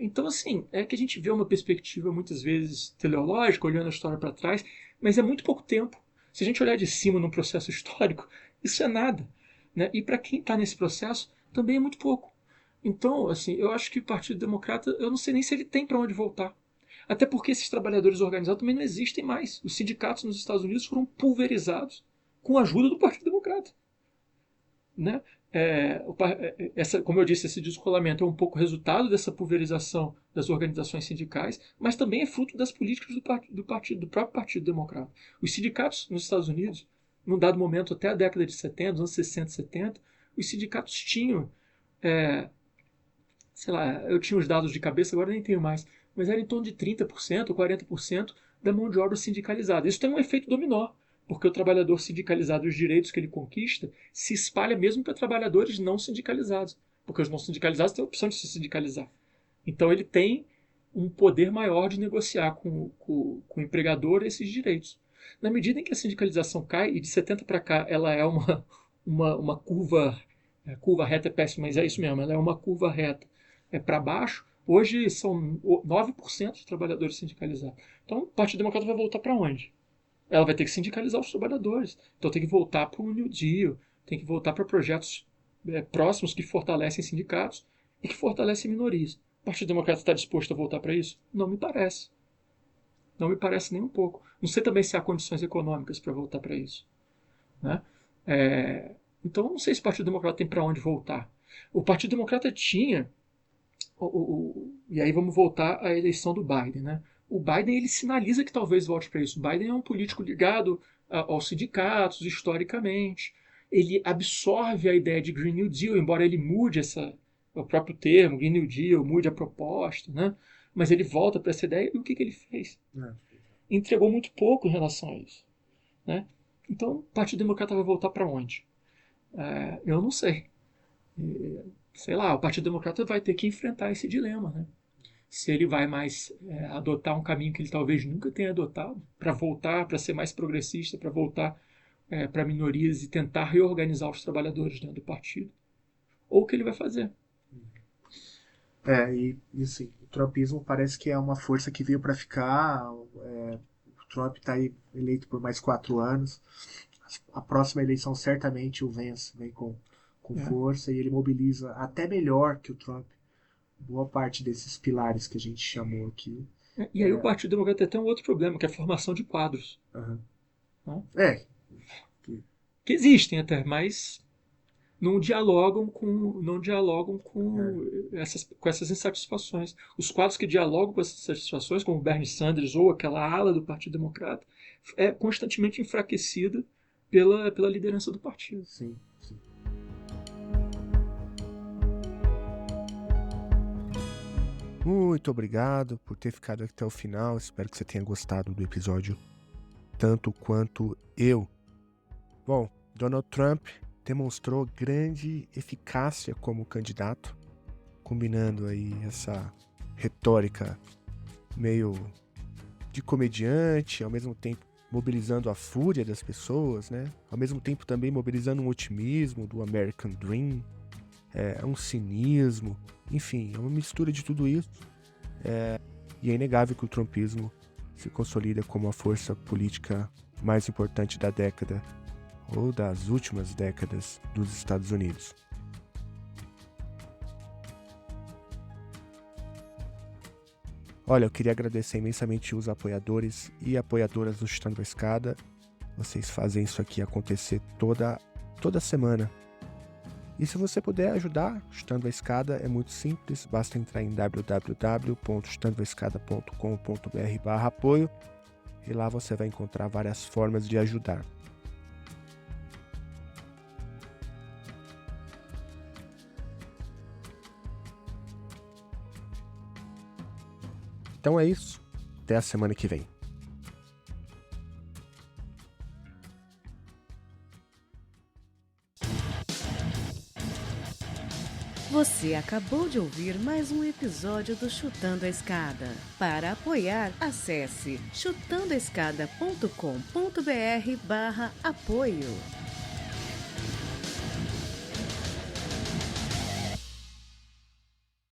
Então, assim, é que a gente vê uma perspectiva muitas vezes teleológica, olhando a história para trás, mas é muito pouco tempo. Se a gente olhar de cima num processo histórico, isso é nada. Né? E para quem está nesse processo, também é muito pouco. Então, assim, eu acho que o Partido Democrata, eu não sei nem se ele tem para onde voltar. Até porque esses trabalhadores organizados também não existem mais. Os sindicatos nos Estados Unidos foram pulverizados com a ajuda do Partido Democrata. Né? Como eu disse, esse descolamento é um pouco resultado dessa pulverização das organizações sindicais, mas também é fruto das políticas do próprio Partido Democrata. Os sindicatos nos Estados Unidos, num dado momento até a década de 70, nos anos 60 e 70, os sindicatos tinham, sei lá, eu tinha os dados de cabeça, agora nem tenho mais, mas era em torno de 30% ou 40% da mão de obra sindicalizada. Isso tem um efeito dominó, porque o trabalhador sindicalizado e os direitos que ele conquista se espalha mesmo para trabalhadores não sindicalizados, porque os não sindicalizados têm a opção de se sindicalizar. Então ele tem um poder maior de negociar com o empregador esses direitos. Na medida em que a sindicalização cai, e de 70 para cá ela é uma curva, curva reta é péssima, mas é isso mesmo, ela é uma curva reta para baixo. Hoje são 9% de trabalhadores sindicalizados. Então o Partido Democrata vai voltar para onde? Ela vai ter que sindicalizar os trabalhadores. Então tem que voltar para o New Deal, tem que voltar para projetos próximos que fortalecem sindicatos e que fortalecem minorias. O Partido Democrata está disposto a voltar para isso? Não me parece. Não me parece nem um pouco. Não sei também se há condições econômicas para voltar para isso. Né? Então eu não sei se o Partido Democrata tem para onde voltar. O Partido Democrata tinha... e aí vamos voltar à eleição do Biden, né? O Biden ele sinaliza que talvez volte para isso. O Biden é um político ligado aos sindicatos, historicamente. Ele absorve a ideia de Green New Deal, embora ele mude o próprio termo, Green New Deal, mude a proposta, né? Mas ele volta para essa ideia e o que ele fez? Entregou muito pouco em relação a isso. Né? Então, o Partido Democrata vai voltar para onde? Eu não sei. Sei lá, o Partido Democrata vai ter que enfrentar esse dilema, né? Se ele vai mais adotar um caminho que ele talvez nunca tenha adotado, para voltar, para ser mais progressista, para voltar para minorias e tentar reorganizar os trabalhadores dentro do partido, ou o que ele vai fazer. E assim, o trumpismo parece que é uma força que veio para ficar. O Trump está aí eleito por mais 4 anos. A próxima eleição certamente o Vance vem com força e ele mobiliza até melhor que o Trump boa parte desses pilares que a gente chamou aqui. E aí o Partido Democrata tem um outro problema, que é a formação de quadros. Né? Que existem até, mas não dialogam com essas insatisfações. Os quadros que dialogam com essas insatisfações, como Bernie Sanders ou aquela ala do Partido Democrata, é constantemente enfraquecida pela liderança do partido. Sim. Muito obrigado por ter ficado até o final. Espero que você tenha gostado do episódio tanto quanto eu. Bom, Donald Trump demonstrou grande eficácia como candidato, combinando aí essa retórica meio de comediante, ao mesmo tempo mobilizando a fúria das pessoas, né? Ao mesmo tempo também mobilizando um otimismo do American Dream, um cinismo, enfim, é uma mistura de tudo isso. E é inegável que o trumpismo se consolida como a força política mais importante da década ou das últimas décadas dos Estados Unidos. Olha, eu queria agradecer imensamente os apoiadores e apoiadoras do Chutando a Escada. Vocês fazem isso aqui acontecer toda semana. E se você puder ajudar Chutando a Escada, é muito simples, basta entrar em www.chutandoaescada.com.br/apoio e lá você vai encontrar várias formas de ajudar. Então é isso, até a semana que vem. Você acabou de ouvir mais um episódio do Chutando a Escada. Para apoiar, acesse chutandoaescada.com.br/apoio.